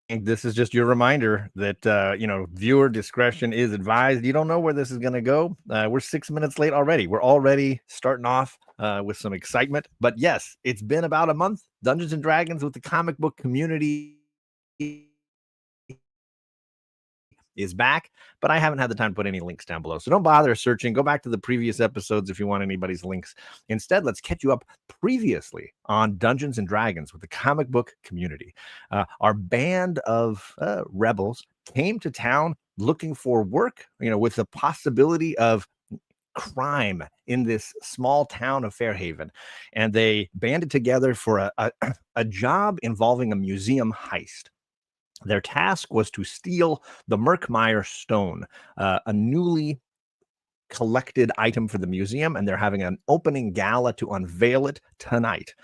this is just your reminder that, viewer discretion is advised. You don't know where this is going to go. We're 6 minutes late already. We're already starting off with some excitement. But yes, it's been about a month. Dungeons and Dragons with the comic book community is back, but I haven't had the time to put any links down below. So don't bother searching. Go back to the previous episodes if you want anybody's links. Instead, let's catch you up previously on Dungeons and Dragons with the comic book community. Our band of rebels came to town looking for work, with the possibility of crime in this small town of Fairhaven. And they banded together for a job involving a museum heist. Their task was to steal the Merkmeyer stone, a newly collected item for the museum, and they're having an opening gala to unveil it tonight.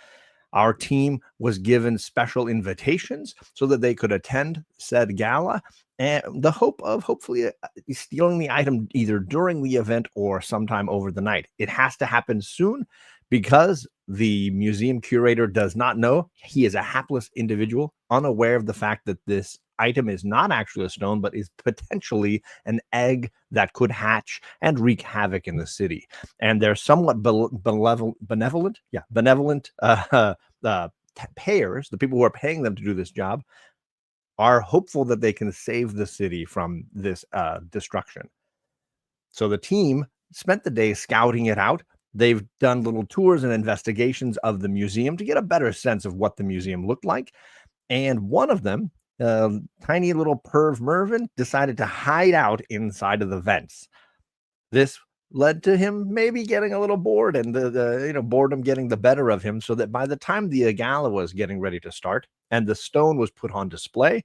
Our team was given special invitations so that they could attend said gala, and the hope of hopefully stealing the item either during the event or sometime over the night. It has to happen soon because the museum curator does not know. He is a hapless individual, unaware of the fact that this item is not actually a stone, but is potentially an egg that could hatch and wreak havoc in the city. And they're somewhat benevolent payers, the people who are paying them to do this job, are hopeful that they can save the city from this destruction. So the team spent the day scouting it out. They've done little tours and investigations of the museum to get a better sense of what the museum looked like. And one of them, tiny little perv Mervin, decided to hide out inside of the vents. This led to him maybe getting a little bored, and the boredom getting the better of him, so that by the time the gala was getting ready to start and the stone was put on display,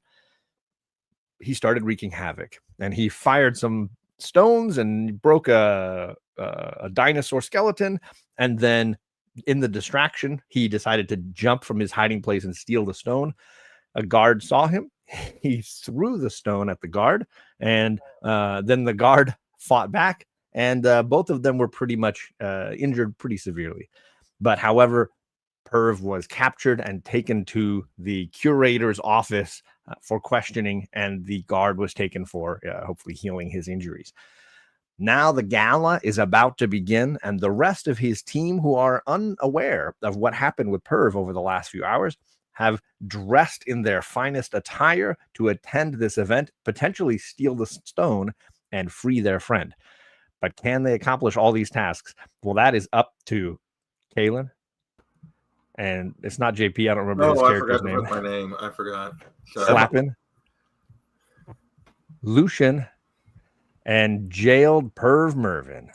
he started wreaking havoc. And he fired some stones and broke a dinosaur skeleton, and then in the distraction he decided to jump from his hiding place and steal the stone. A guard saw him. He threw the stone at the guard, and then the guard fought back, and both of them were pretty much injured pretty severely. But however, Perv was captured and taken to the curator's office for questioning, and the guard was taken for hopefully healing his injuries. Now the gala is about to begin, and the rest of his team, who are unaware of what happened with Perv over the last few hours, have dressed in their finest attire to attend this event, potentially steal the stone, and free their friend. But can they accomplish all these tasks? Well, that is up to Kalen. And it's not JP. I don't remember his character's name. My name. I forgot. Slappin, Lucian, and jailed Perv Mervin.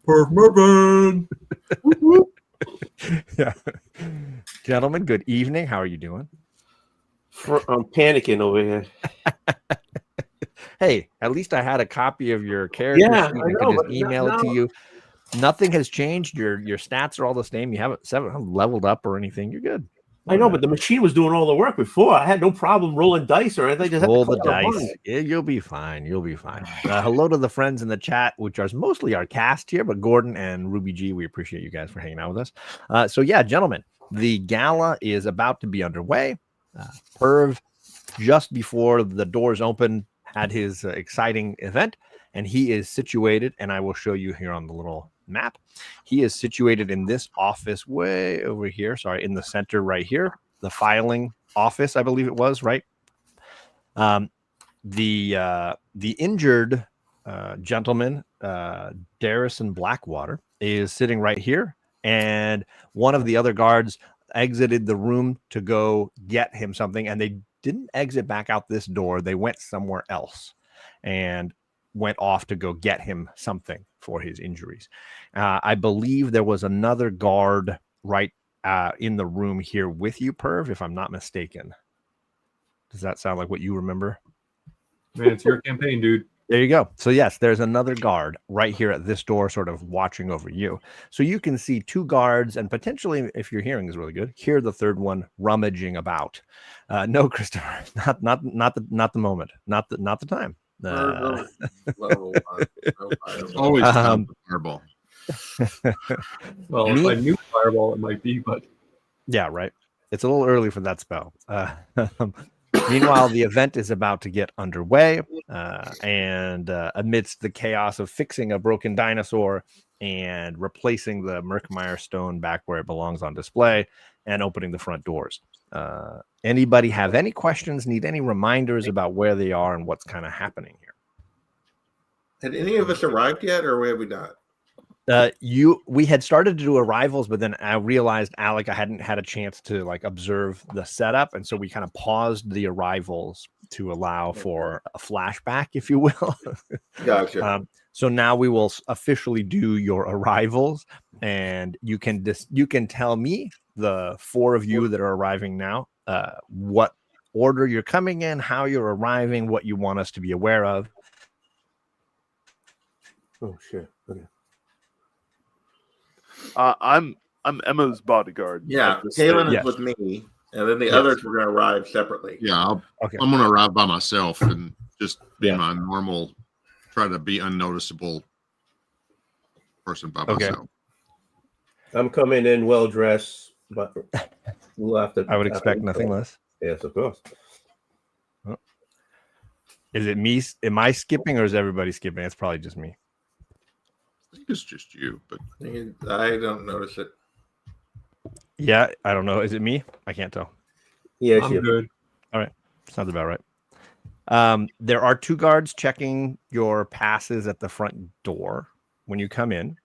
Perv Mervin. Yeah. Gentlemen, good evening. How are you doing? I'm panicking over here. Hey, at least I had a copy of your character sheet. I could just email it to you. Nothing has changed. Your stats are all the same. You haven't leveled up or anything. You're good. I know, but the machine was doing all the work before. I had no problem rolling dice or anything. Just roll the dice. Yeah, you'll be fine. You'll be fine. Hello to the friends in the chat, which are mostly our cast here, but Gordon and Ruby G, we appreciate you guys for hanging out with us. So yeah, gentlemen, the gala is about to be underway. Perv, just before the doors open, had his exciting event, and he is situated, and I will show you here on the little map. He is situated in this office way over here. Sorry, in the center right here, the filing office, I believe it was, right? The injured gentleman, Darrison Blackwater, is sitting right here, and one of the other guards exited the room to go get him something, and they didn't exit back out this door. They went somewhere else and went off to go get him something for his injuries. I believe there was another guard right in the room here with you, Perv, if I'm not mistaken. Does that sound like what you remember? Man, it's your campaign, dude. There you go. So yes, there's another guard right here at this door, sort of watching over you. So you can see two guards, and potentially, if your hearing is really good, hear the third one rummaging about. No, Christopher, not the moment, not the time. Always fireball. Well, if I knew fireball, it might be, but yeah, right. It's a little early for that spell. Meanwhile, the event is about to get underway, and amidst the chaos of fixing a broken dinosaur and replacing the Merkmeyer stone back where it belongs on display and opening the front doors. Anybody have any questions, need any reminders about where they are and what's kind of happening here? Had any of us arrived yet, or have we not? We had started to do arrivals, but then I realized, Alec, I hadn't had a chance to like observe the setup, and so we kind of paused the arrivals to allow for a flashback, if you will. Gotcha. So now we will officially do your arrivals, and you can tell me, the four of you that are arriving now, what order you're coming in, how you're arriving, what you want us to be aware of. Oh shit. Okay. I'm Emma's bodyguard. Yeah, at this Kaylin stage. is with me, and then the Yes. others were going to arrive separately. Yeah, Okay. I'm gonna arrive by myself and just be Yeah. my normal, try to be unnoticeable person by Okay. myself. I'm coming in well dressed, but we'll have to. I would expect nothing less. Yes, of course. Is it me? Am I skipping, or is everybody skipping? It's probably just me. I think it's just you, but I don't notice it. Yeah, I don't know. Is it me? I can't tell. Yeah, I'm good. Sounds about right. There are two guards checking your passes at the front door when you come in.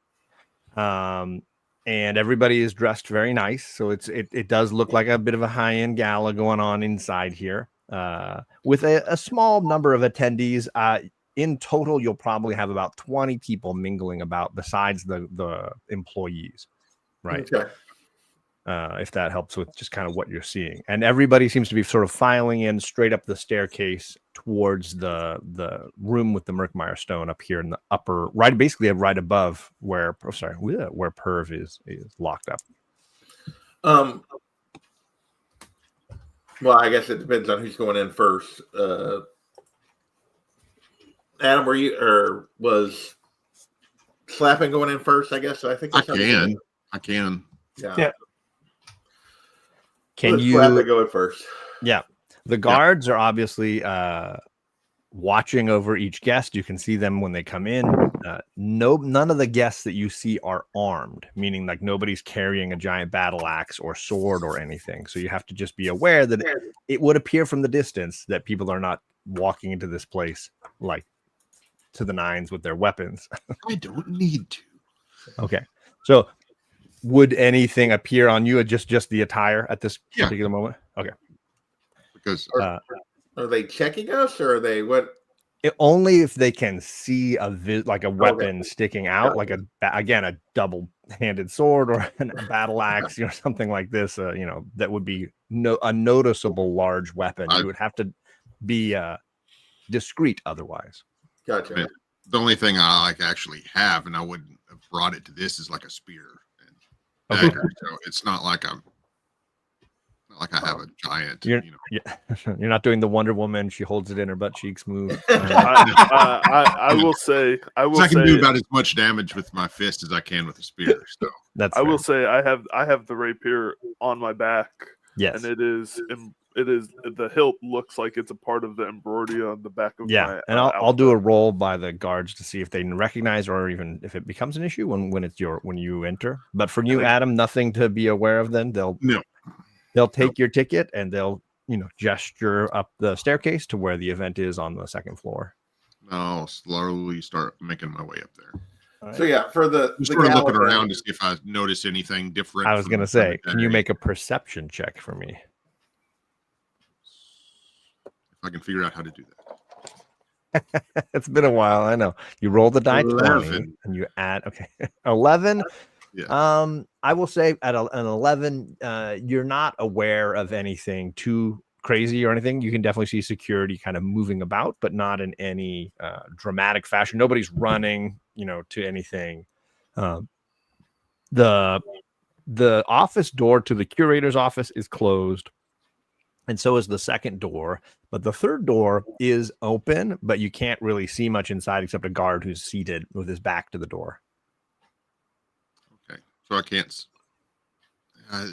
And everybody is dressed very nice. So it does look like a bit of a high-end gala going on inside here. With a small number of attendees. In total, you'll probably have about 20 people mingling about besides the employees, right? Okay. If that helps with just kind of what you're seeing. And everybody seems to be sort of filing in straight up the staircase towards the room with the Merkmeyer stone up here in the upper right, basically right above where Perv is locked up. Well, I guess it depends on who's going in first. Adam, was Slapping going in first? I guess. So I think I that's how we do it. can. Yeah. Can Let you Slapping go in first? Yeah. The guards are obviously watching over each guest. You can see them when they come in. None of the guests that you see are armed, meaning like nobody's carrying a giant battle axe or sword or anything. So you have to just be aware that it would appear from the distance that people are not walking into this place like to the nines with their weapons. I don't need to. Okay. So would anything appear on you, just the attire at this Yeah. particular moment? Okay. Because Are they checking us, or are they what? Only if they can see a weapon sticking out, like a double-handed sword or a battle axe, something like this. That would be a noticeable large weapon. You would have to be discreet otherwise. Gotcha. Yeah. The only thing I actually have, and I wouldn't have brought it to this, is like a spear. And Okay. so it's not like I have a giant. You're not doing the Wonder Woman. She holds it in her butt cheeks move. I will say. I can do about as much damage with my fist as I can with a spear. So That's I fair. will say I have the rapier on my back, Yes. and it is the hilt looks like it's a part of the embroidery on the back of my. And I'll do a roll by the guards to see if they recognize or even if it becomes an issue when you enter. But for you, Adam, nothing to be aware of. Then they'll take your ticket and they'll gesture up the staircase to where the event is on the second floor. I'll slowly start making my way up there. Right. So yeah, for the Sort of looking gala around to see if I notice anything different. I was going to say, can you make a perception check for me? If I can figure out how to do that. It's been a while. I know. You roll the die 20 11. and you add. Okay. 11. Yeah. I will say at an 11, you're not aware of anything too crazy or anything. You can definitely see security kind of moving about, but not in any dramatic fashion. Nobody's running, to anything. The office door to the curator's office is closed, and so is the second door. But the third door is open, but you can't really see much inside except a guard who's seated with his back to the door. Okay. So I can't.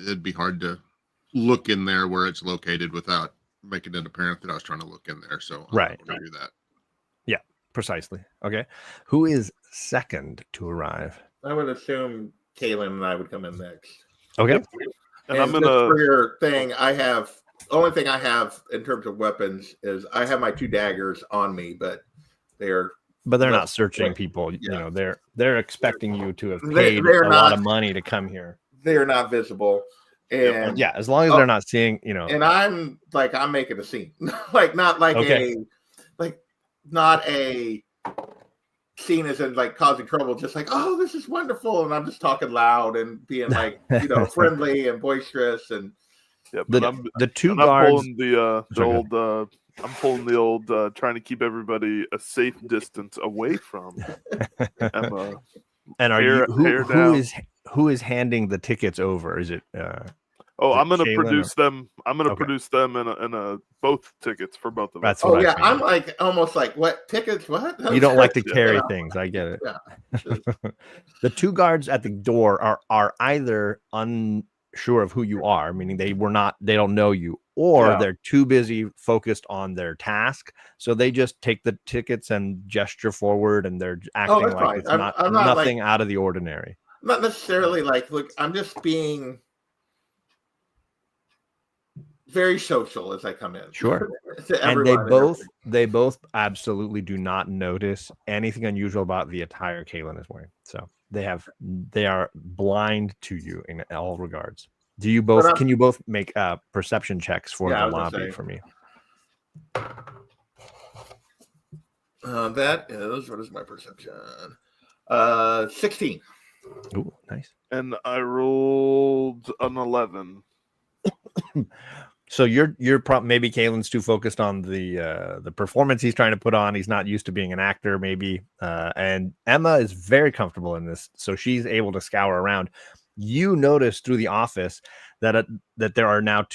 It'd be hard to look in there where it's located without making it apparent that I was trying to look in there. So I'm Right. going to do that. Precisely. Okay. Who is second to arrive? I would assume Kaylin and I would come in next. Okay. Yep. And I'm just gonna. for your thing, only thing I have in terms of weapons is I have my 2 daggers on me, but they're not searching people. You Yeah. know, they're expecting you to have They- paid they're a lot of not- money to come here. they are not visible. And Yeah, as long as they're not seeing, you know. and I'm making a scene. like not like Okay. not a scene as in like causing trouble, just like, oh, this is wonderful. And I'm just talking loud and being like, friendly and boisterous. And Yeah, but The two I'm guards. pulling the Sorry, old. I'm pulling the old trying to keep everybody a safe distance away from Emma. And are hair- you hair who down. is handing the tickets over? Is it Oh, Is it I'm gonna Shaylin produce them. I'm gonna Okay. produce them in a both tickets for both of us. That's oh what I yeah, figured. I'm like almost like, what tickets? What? You don't like to Yeah. carry things. I get it. Yeah. The 2 guards at the door are either unsure of who you are, meaning they don't know you, or Yeah. they're too busy focused on their task. So they just take the tickets and gesture forward, and they're acting that's like fine. it's I'm not like- nothing out of the ordinary. Not necessarily like, look, I'm just being very social as I come in. Sure. To And everyone they both absolutely do not notice anything unusual about the attire Kaylin is wearing. So they are blind to you in all regards. Do you both? But, Can you both make perception checks for Yeah, I the was gonna lobby say. for me? That is, what is my perception? 16. Ooh, nice. And I rolled an 11. So you're maybe Kaylin's too focused on the performance he's trying to put on. He's not used to being an actor, maybe. And Emma is very comfortable in this, so she's able to scour around. You notice through the office that there are now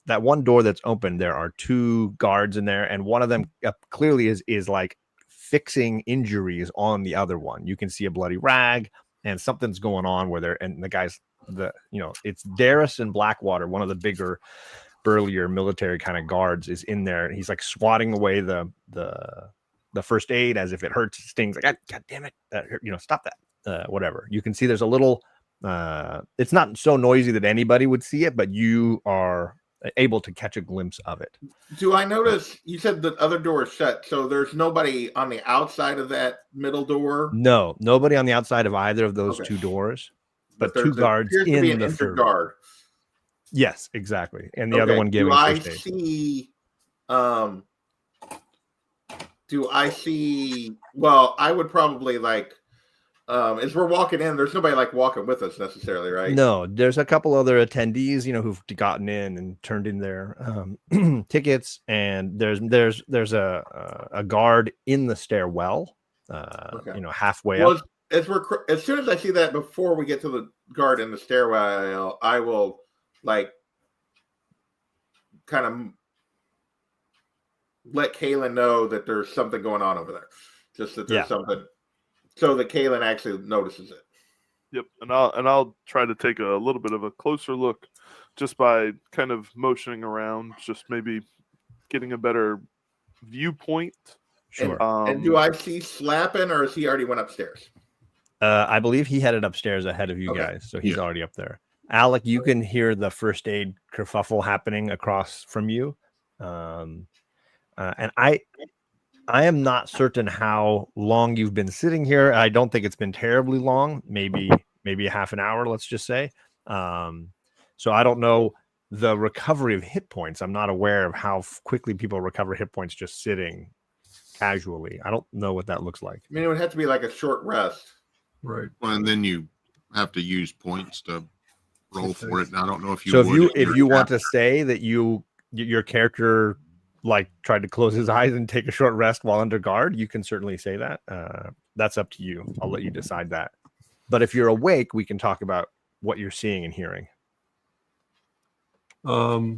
that one door that's open. There are 2 guards in there, and one of them clearly is like fixing injuries on the other one. You can see a bloody rag, and something's going on where the guys, it's Darius and Blackwater, one of the bigger, burlier military kind of guards, is in there. He's like swatting away the first aid as if it hurts, stings. Like, God damn it, stop that. Whatever. You can see there's a little. It's not so noisy that anybody would see it, but you are able to catch a glimpse of it. Do I notice you said the other door is shut, so there's nobody on the outside of that middle door? No, nobody on the outside of either of those Okay. 2 doors, but there 2 guards appears to be in an the injured third. guard. Yes, exactly. And the other Okay, one giving do I first aid. see well, I would probably like as we're walking in, there's nobody like walking with us necessarily, right? No, there's a couple other attendees, who've gotten in and turned in their tickets, and there's a guard in the stairwell, Okay. halfway Well, up. as soon as I see that, before we get to the guard in the stairwell, I will like kind of let Kaylin know that there's something going on over there. Just that there's something, so that Kaylin actually notices it. Yep, and I'll try to take a little bit of a closer look, just by kind of motioning around, just maybe getting a better viewpoint. Sure. And do I see Slappin', or is he already went upstairs? I believe he headed upstairs ahead of you Okay. guys, so he's already up there. Alec, you can hear the first aid kerfuffle happening across from you, and I am not certain how long you've been sitting here. I don't think it's been terribly long, maybe a half an hour, let's just say. So I don't know the recovery of hit points. I'm not aware of how quickly people recover hit points just sitting casually. I don't know what that looks like. I mean, it would have to be like a short rest. Right. Well, and then you have to use points to roll for it. And I don't know if you So would if you're you want tapped. to say that your character like tried to close his eyes and take a short rest while under guard, you can certainly say that. That's up to you. I'll let you decide that. But if you're awake, we can talk about what you're seeing and hearing. Well,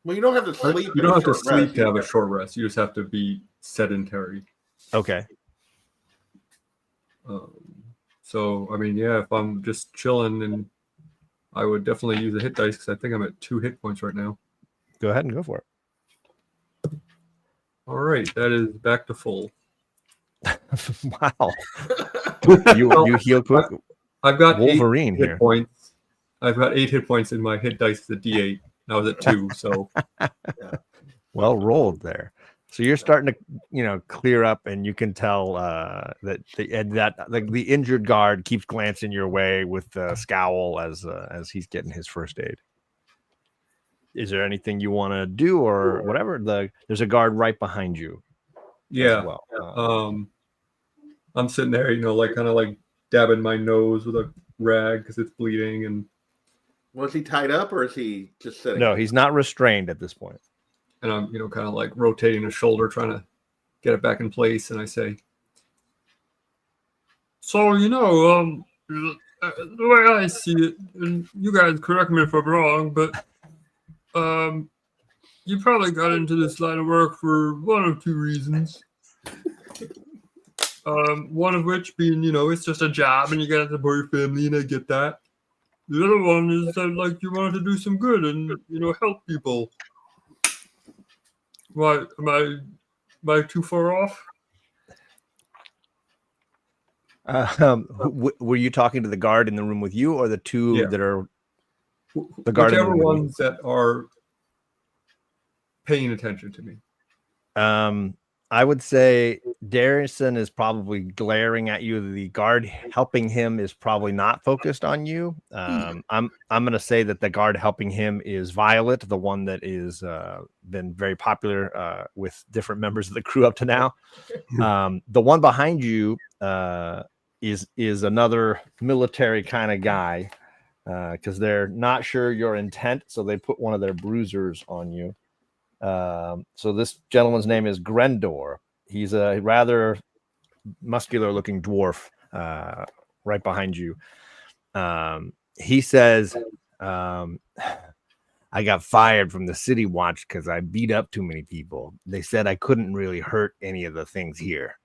you don't have to sleep. You in a don't have to short sleep rest. to have a short rest. You just have to be sedentary. Okay. So, I mean, yeah, if I'm just chilling, and I would definitely use a hit dice because I think I'm at 2 hit points right now. Go ahead and go for it. All right, that is back to full. Wow. You heal quick. I've got Wolverine 8 hit here. points. I've got 8 hit points in my hit dice at D8. I was at 2, so Well rolled there. So you're starting to, clear up, and you can tell that the injured guard keeps glancing your way with the scowl as he's getting his first aid. Is there anything you want to do or whatever? There's a guard right behind you. yeah. As well. I'm sitting there, kind of dabbing my nose with a rag because it's bleeding, and Was he tied up or is he just sitting? No, he's not restrained at this point. and I'm kind of rotating his shoulder, trying to get it back in place, and I say, so the way I see it, and you guys correct me if I'm wrong, but you probably got into this line of work for one of 2 reasons. One of which being, it's just a job and you got to support your family, and I get that. The other one is that, you wanted to do some good and, help people. Why, am I too far off? Were you talking to the guard in the room with you, or the two that are the guard in the Whichever room with ones that are paying attention to me? I would say Darrison is probably glaring at you. The guard helping him is probably not focused on you. I'm going to say that the guard helping him is Violet, the one that is been very popular with different members of the crew up to now. The one behind you is another military kind of guy because they're not sure your intent, so they put one of their bruisers on you. So this gentleman's name is Grendor. He's a rather muscular looking dwarf right behind you. He says, I got fired from the City Watch because I beat up too many people. They said I couldn't really hurt any of the things here.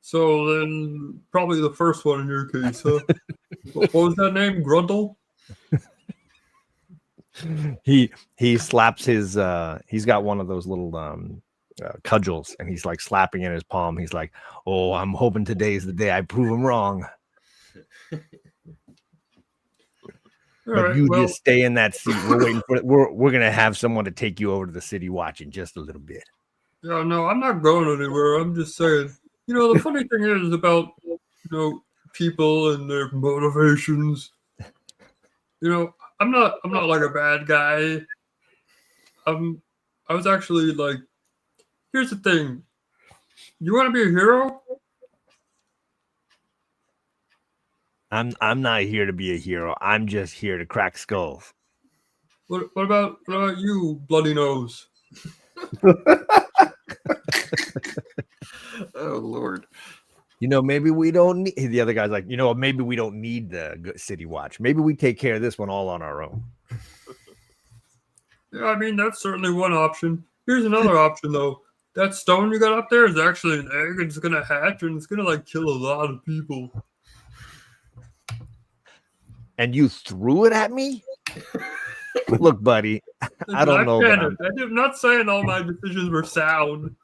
So then probably the first one in your case, huh? What was that name? Grundle? He slaps his he's got one of those little cudgels, and he's slapping in his palm. He's like, oh, I'm hoping today's the day I prove him wrong. Just stay in that seat. We're waiting for we're gonna have someone to take you over to the City Watch in just a little bit. Yeah, no, I'm not going anywhere. I'm just saying, the funny thing is about people and their motivations. I'm not like a bad guy. I was actually here's the thing. You want to be a hero? I'm not here to be a hero. I'm just here to crack skulls. What about you, bloody nose? Oh Lord. Maybe we don't need the other guy's like, maybe we don't need the City Watch. Maybe we take care of this one all on our own. Yeah, I mean, that's certainly one option. Here's another option, though. That stone you got up there is actually an egg, and it's going to hatch, and it's going to, kill a lot of people. And you threw it at me? Look, buddy, I don't know. I'm not saying all my decisions were sound.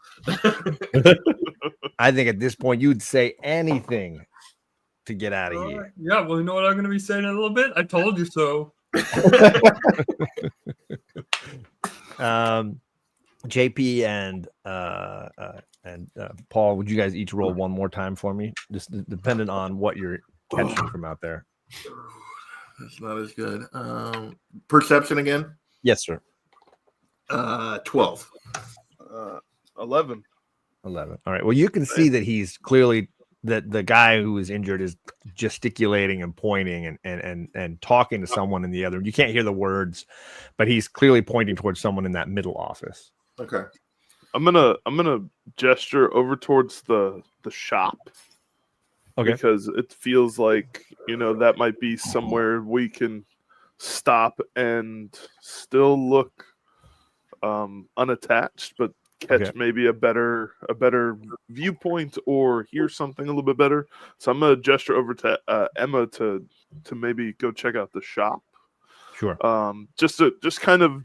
I think at this point you'd say anything to get out of here. Yeah, well, you know what I'm going to be saying in a little bit? I told you so. JP and Paul, would you guys each roll one more time for me? Just dependent on what you're catching from out there. That's not as good. Perception again? Yes, sir. 12. 11. 11. All right. Well, you can see that he's clearly that the guy who is injured is gesticulating and pointing and talking to someone in the other. You can't hear the words, but he's clearly pointing towards someone in that middle office. Okay. I'm gonna gesture over towards the shop. Okay. Because it feels like, that might be somewhere we can stop and still look unattached, but catch maybe a better viewpoint or hear something a little bit better. So I'm gonna gesture over to Emma to maybe go check out the shop. Sure. Just kind of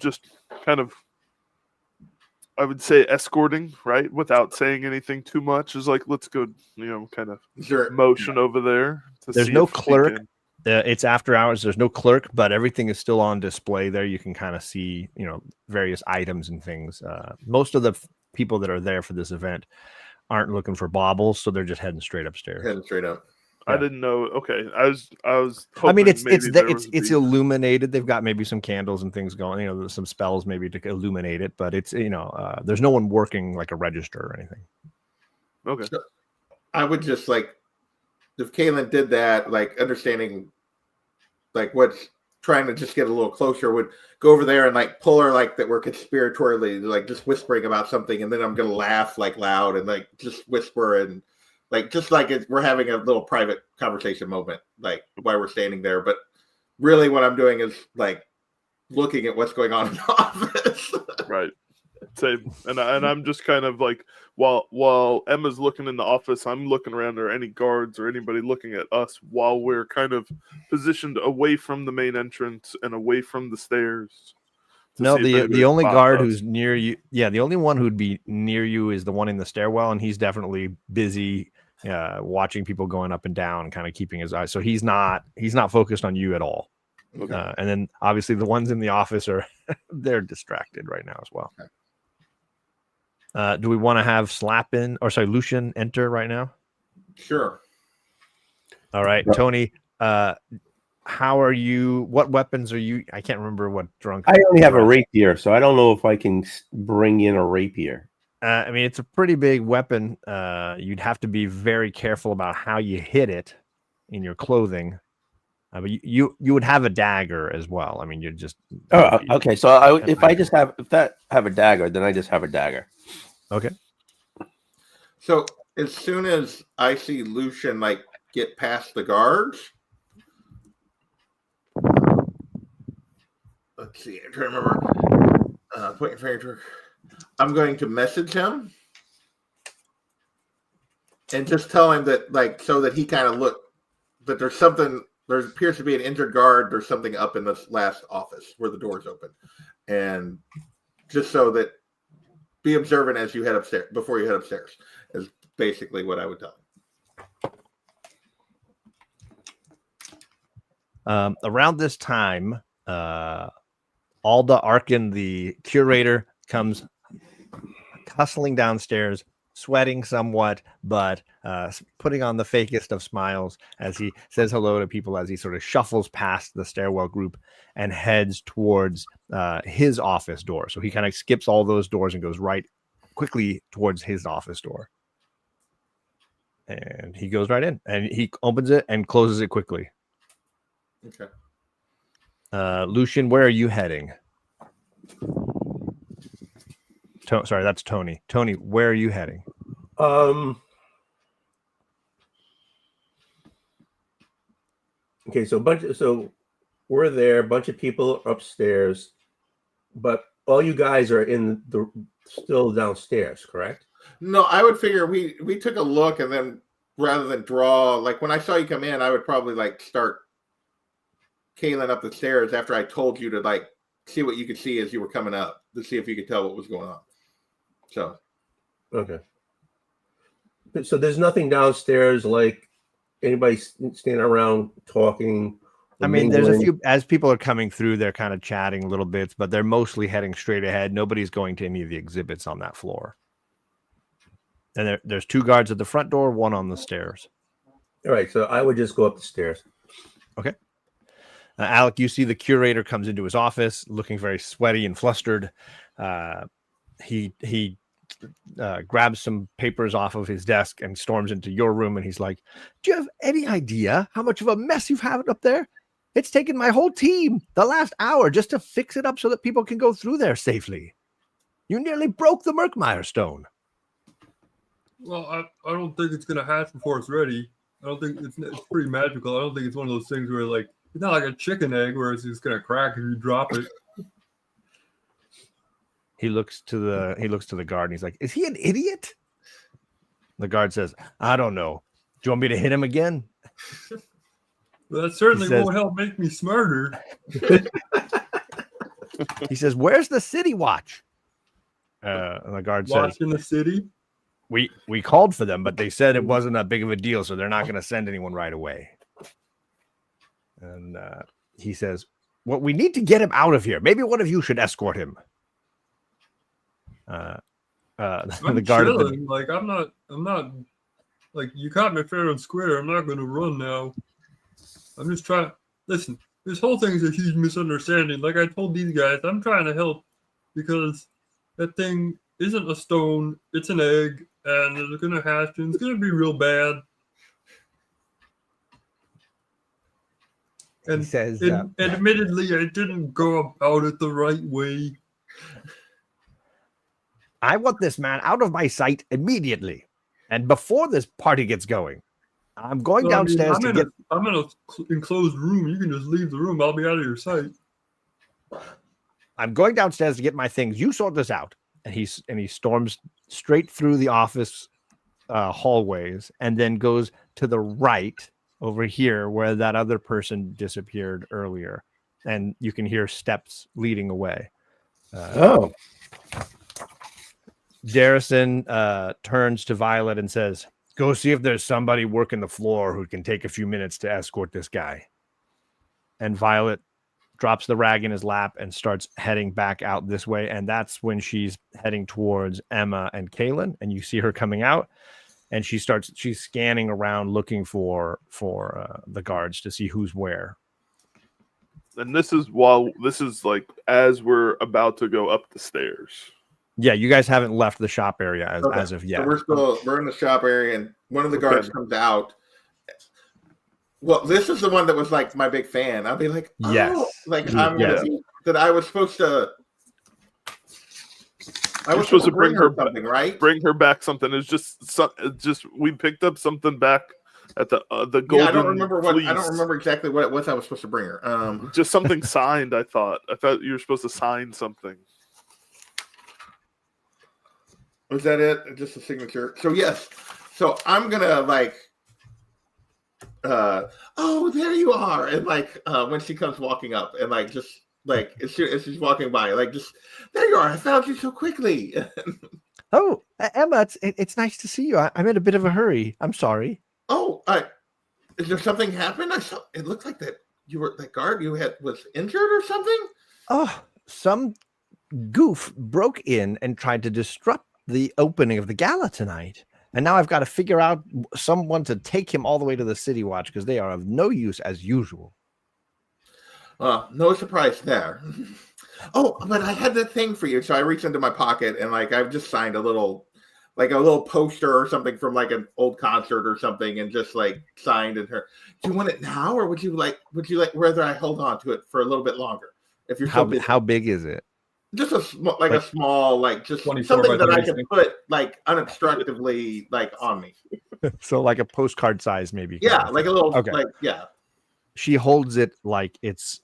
I would say escorting, right, without saying anything too much, is like, let's go, kind of Sure. motion over there. There's no clerk. It's after hours. There's no clerk, but everything is still on display there. You can kind of see, various items and things. Most of the people that are there for this event aren't looking for baubles, so they're just heading straight upstairs. Heading straight up. I didn't know. Okay, I was. I mean, it's it's illuminated. They've got maybe some candles and things going. There's some spells maybe to illuminate it, but it's there's no one working like a register or anything. Okay. So I would just like, if Kaylin did that, like understanding, like what's trying to just get a little closer, would go over there and like pull her like that we're conspiratorially like just whispering about something, and then I'm gonna laugh like loud and like just whisper and. Like, just like we're having a little private conversation moment, like while we're standing there. But really what I'm doing is like looking at what's going on in the office. Right. Same. And I'm just kind of like, while Emma's looking in the office, I'm looking around. Are any guards or anybody looking at us while we're kind of positioned away from the main entrance and away from the stairs? No, the only guard who's near you, the only one who'd be near you is the one in the stairwell, and he's definitely busy watching people going up and down, kind of keeping his eyes. So he's not focused on you at all. Okay. And then obviously the ones in the office they're distracted right now as well. Okay. Do we want to have Lucian enter right now? Sure. All right, Tony. How are you? What weapons are you? I can't remember what drunk. I only have a rapier, so I don't know if I can bring in a rapier. I mean, it's a pretty big weapon. You'd have to be very careful about how you hit it in your clothing. But you would have a dagger as well. I mean, you're just. Oh, okay. So if I have a dagger, then I just have a dagger. Okay. So as soon as I see Lucian like get past the guards. Let's see. I'm trying to remember. Point your finger. I'm going to message him and just tell him that, like, so that he kind of look that there's something. There appears to be an injured guard. There's something up in this last office where the door's open, and just so that be observant as you head upstairs before you head upstairs is basically what I would tell him. Around this time. Alda Arkin, the curator, comes hustling downstairs, sweating somewhat, but putting on the fakest of smiles as he says hello to people as he sort of shuffles past the stairwell group and heads towards his office door. So he kind of skips all those doors and goes right quickly towards his office door. And he goes right in and he opens it and closes it quickly. Okay. Lucian, where are you heading? Sorry, that's Tony. Tony, where are you heading? Okay, so we're there. A bunch of people are upstairs, but all you guys are still downstairs, correct? No, I would figure we took a look, and then rather than draw, like when I saw you come in, I would probably like start Kaylin up the stairs after I told you to like see what you could see as you were coming up to see if you could tell what was going on. So, okay. So there's nothing downstairs like anybody standing around talking. I mean, there's a few as people are coming through, they're kind of chatting little bits, but they're mostly heading straight ahead. Nobody's going to any of the exhibits on that floor. And there's two guards at the front door, one on the stairs. All right, so I would just go up the stairs. Okay. Alec, you see the curator comes into his office looking very sweaty and flustered. He grabs some papers off of his desk and storms into your room. And he's like, do you have any idea how much of a mess you've had up there? It's taken my whole team the last hour just to fix it up so that people can go through there safely. You nearly broke the Merkmeyer stone. Well, I don't think it's going to hatch before it's ready. I don't think it's pretty magical. I don't think it's one of those things where like, it's not like a chicken egg where it's just gonna crack if you drop it. He looks to the guard and he's like, "Is he an idiot?" The guard says, "I don't know. Do you want me to hit him again?" Well, that certainly won't help make me smarter. He says, "Where's the city watch?" And the guard Locked says, in the city. we called for them, but they said it wasn't that big of a deal, so they're not going to send anyone right away. And he says, well, we need to get him out of here. Maybe one of you should escort him. I'm The guard at the, chilling. Like I'm not. Like you caught me fair and square. I'm not going to run now. I'm just trying. Listen, this whole thing is a huge misunderstanding. Like I told these guys, I'm trying to help because that thing isn't a stone. It's an egg, and it's going to hatch, and it's going to be real bad. he And, says, and admittedly, I didn't go about it the right way. I want this man out of my sight immediately. And before this party gets going, I'm going So, I mean, downstairs to get. I'm in a enclosed room. You can just leave the room. I'll be out of your sight. I'm going downstairs to get my things. You sort this out. And he storms straight through the office hallways and then goes to the right over here where that other person disappeared earlier. And you can hear steps leading away. Garrison turns to Violet and says, go see if there's somebody working the floor who can take a few minutes to escort this guy. And Violet drops the rag in his lap and starts heading back out this way. And that's when she's heading towards Emma and Kaylin. And you see her coming out and she's scanning around looking for the guards to see who's where. And this is like as we're about to go up the stairs. Yeah, you guys haven't left the shop area as of yet. So we're in the shop area, and one of the guards comes out. Well, this is the one that was like my big fan. I'll be like, oh, yes, like I'm gonna see that I was supposed to. I was supposed to bring her something, right? Bring her back something. It's just we picked up something back at the golden. Yeah, I don't remember fleece. I don't remember exactly what it was I was supposed to bring her. Just something signed. I thought you were supposed to sign something. Was that it? Just a signature. So yes. So I'm gonna like. Oh, there you are! And like when she comes walking up, and like just like as she's walking by, like just there you are! I found you so quickly. Oh, Emma, it's nice to see you. I'm in a bit of a hurry. I'm sorry. Oh, is there something happened? I saw it looked like that guard you had was injured or something. Oh, some goof broke in and tried to disrupt the opening of the gala tonight. And now I've got to figure out someone to take him all the way to the City Watch because they are of no use as usual. No surprise there. Oh, but I had that thing for you. So I reached into my pocket and like I've just signed a little poster or something from like an old concert or something and just like signed in her. Do you want it now or would you like rather I hold on to it for a little bit longer? If you're how big is it? Just a small, like just something that I can put like unobstructively like on me. So like a postcard size, maybe. Yeah, like a little. Okay. Like yeah. She holds it like it's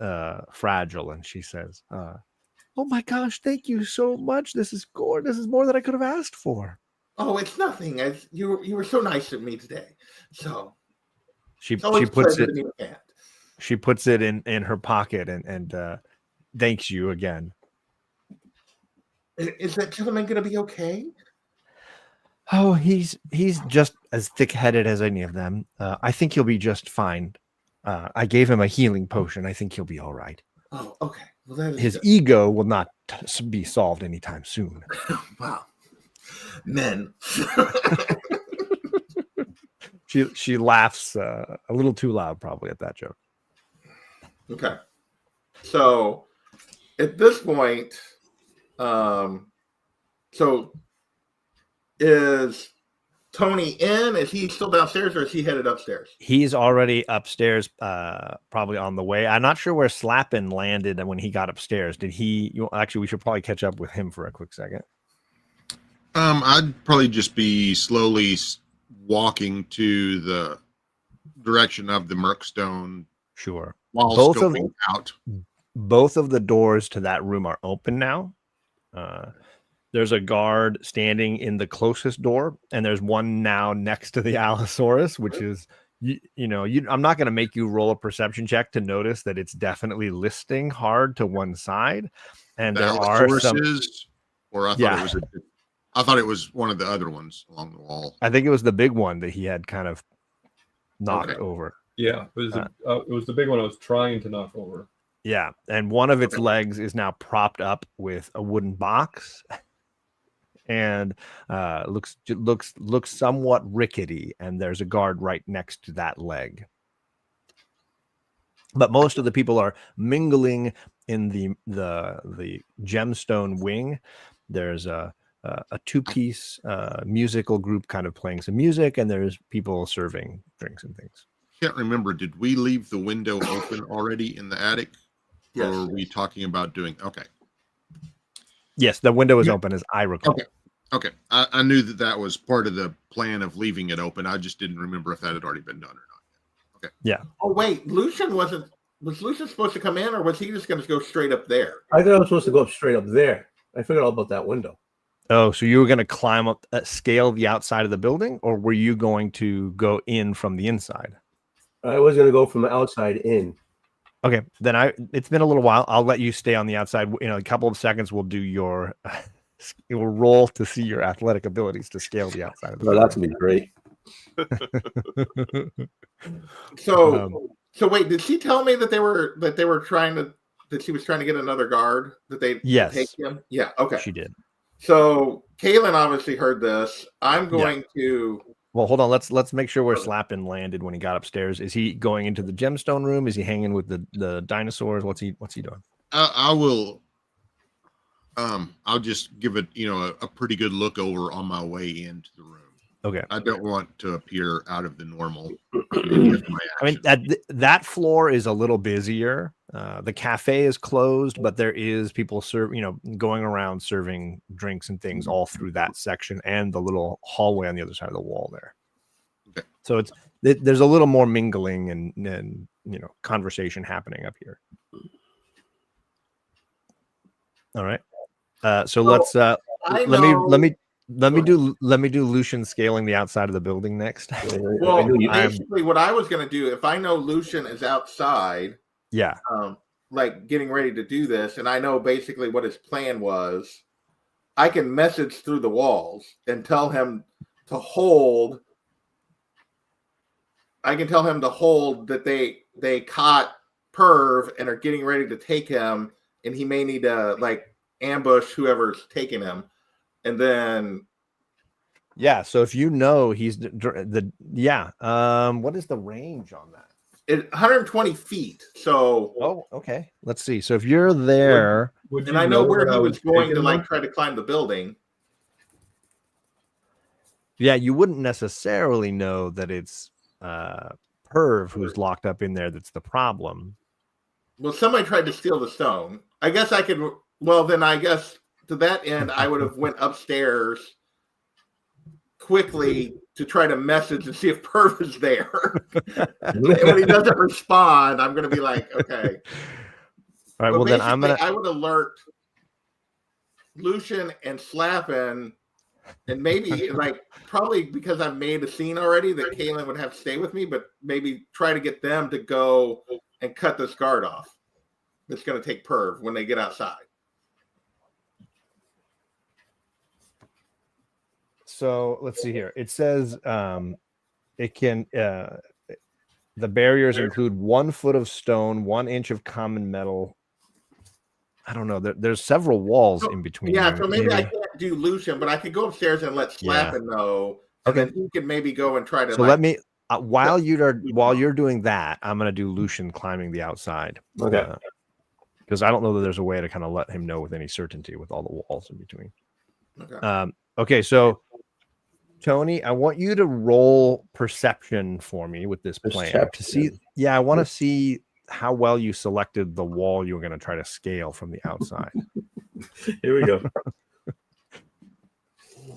fragile, and she says, "Oh my gosh, thank you so much. This is gorgeous. This is more than I could have asked for." Oh, it's nothing. You were so nice to me today. So she puts it. She puts it in her pocket and thanks you again. Is that gentleman going to be okay? Oh, he's just as thick-headed as any of them. I think he'll be just fine. I gave him a healing potion. I think he'll be all right. Oh, okay. Well, his ego will not be solved anytime soon. Wow, men. She laughs a little too loud, probably at that joke. Okay, so at this point. So is Tony in? Is he still downstairs or is he headed upstairs? He's already upstairs, probably on the way. I'm not sure where Slappin landed when he got upstairs. Did he? Actually, we should probably catch up with him for a quick second. I'd probably just be slowly walking to the direction of the Merkstone. Sure. While scoping out. Both of the doors to that room are open now. There's a guard standing in the closest door, and there's one now next to the Allosaurus, which is, I'm not going to make you roll a perception check to notice that it's definitely listing hard to one side. And there are some. Or I thought Yeah. it was I thought it was one of the other ones along the wall. I think it was the big one that he had kind of knocked Okay. over. Yeah, it was the big one I was trying to knock over. Yeah, and one of its legs is now propped up with a wooden box, and looks somewhat rickety. And there's a guard right next to that leg. But most of the people are mingling in the gemstone wing. There's a two-piece musical group kind of playing some music, and there's people serving drinks and things. Can't remember. Did we leave the window open already in the attic? Yes. Or are we talking about doing? Okay. Yes, the window is open, as I recall. Okay. I knew that was part of the plan of leaving it open. I just didn't remember if that had already been done or not. Okay. Yeah. Oh wait, Lucian was Lucian supposed to come in, or was he just going to go straight up there? I thought I was supposed to go up straight up there. I forgot all about that window. Oh, so you were going to climb up, scale the outside of the building, or were you going to go in from the inside? I was going to go from the outside in. Okay, then it's been a little while. I'll let you stay on the outside. In a couple of seconds, we'll do your roll to see your athletic abilities to scale the outside of the Well, that's going to be great. So wait, did she tell me that they were trying to that she was trying to get another guard that they Yes. take him? Yeah. Okay. She did. So Kaylin obviously heard this. I'm going to. Well, hold on. Let's make sure where Slappin landed when he got upstairs. Is he going into the gemstone room? Is he hanging with the dinosaurs? What's he doing? I will. I'll just give it, a pretty good look over on my way into the room. Okay. I don't want to appear out of the normal. With my I mean, that floor is a little busier. The cafe is closed, but there is people going around serving drinks and things all through that section and the little hallway on the other side of the wall there. Okay. So there's a little more mingling and conversation happening up here. All right. So let's let me do Lucian scaling the outside of the building next. Well, basically, what I was going to do, if I know Lucian is outside, yeah, like getting ready to do this, and I know basically what his plan was, I can message through the walls and tell him to hold. I can tell him to hold that they caught Perv and are getting ready to take him, and he may need to ambush whoever's taking him. And then, so if he's what is the range on that? It's 120 feet. So, okay. Let's see. So if you're there, and I know where he was going to try to climb the building. Yeah, you wouldn't necessarily know that it's Perv who's locked up in there. That's the problem. Well, somebody tried to steal the stone. I guess I could. Well, then I guess. To that end, I would have went upstairs quickly to try to message and see if Perv is there. And when he doesn't respond, I'm going to be like, okay. All right. Well, then I would alert Lucian and Slappin, and maybe probably because I've made a scene already that Kaylin would have to stay with me, but maybe try to get them to go and cut this guard off. That's going to take Perv when they get outside. So let's see here. It says it can the barriers include 1 foot of stone, 1 inch of common metal. I don't know. There's several walls in between. Yeah, so maybe I can't do Lucian, but I could go upstairs and let Slappin know, and then he can maybe go and try to. So let me while you're doing that, I'm going to do Lucian climbing the outside. Okay. Because I don't know that there's a way to kind of let him know with any certainty with all the walls in between. Okay. Okay, so Tony, I want you to roll perception for me with this plan to see. Yeah, I want to see how well you selected the wall you were going to try to scale from the outside. Here we go.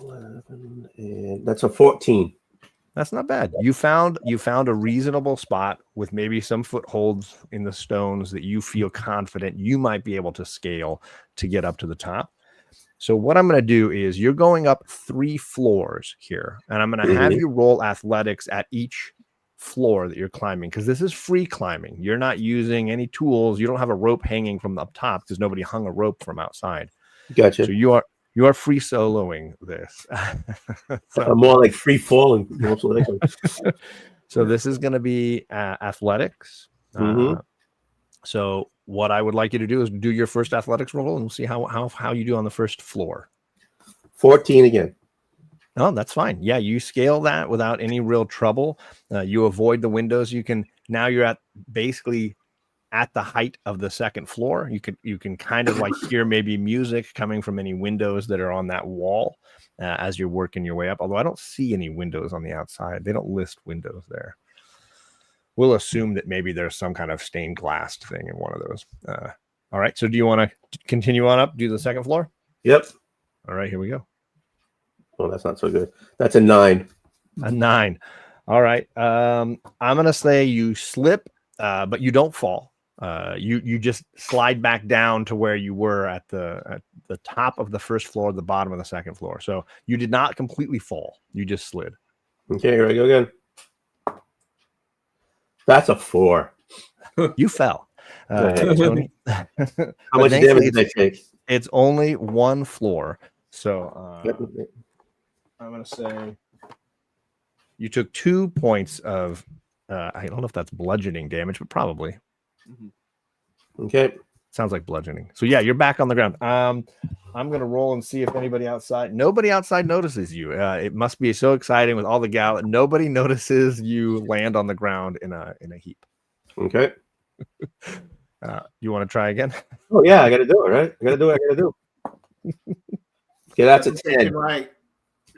11, and that's a 14. That's not bad. You found a reasonable spot with maybe some footholds in the stones that you feel confident you might be able to scale to get up to the top. So what I'm going to do is you're going up 3 floors here, and I'm going to have you roll athletics at each floor that you're climbing, because this is free climbing. You're not using any tools. You don't have a rope hanging from up top because nobody hung a rope from outside. Gotcha. So You are free soloing this. I'm more like free falling. So this is going to be athletics. Mhm. So what I would like you to do is do your first athletics roll, and we'll see how you do on the first floor. 14 again. Oh, that's fine. Yeah, you scale that without any real trouble. You avoid the windows. You're at basically at the height of the second floor. You can kind of like hear maybe music coming from any windows that are on that wall as you're working your way up. Although I don't see any windows on the outside. They don't list windows there. We'll assume that maybe there's some kind of stained glass thing in one of those. All right. So do you want to continue on up, do the second floor? Yep. All right, here we go. Oh, that's not so good. That's a 9. A 9. All right. I'm going to say you slip, but you don't fall. You just slide back down to where you were at the top of the first floor, the bottom of the second floor. So you did not completely fall. You just slid. Okay, here I go again. That's a 4. You fell. Tony. How much damage did I take? It's only one floor. So I'm going to say you took 2 points of, I don't know if that's bludgeoning damage, but probably. Okay. Sounds like bludgeoning. So yeah, you're back on the ground. I'm going to roll and see if nobody outside notices you. It must be so exciting with all the gal. Nobody notices you land on the ground in a heap. Okay. You want to try again? Oh yeah, I got to do it, right? I got to do what I got to do. Okay, that's a 10. Right.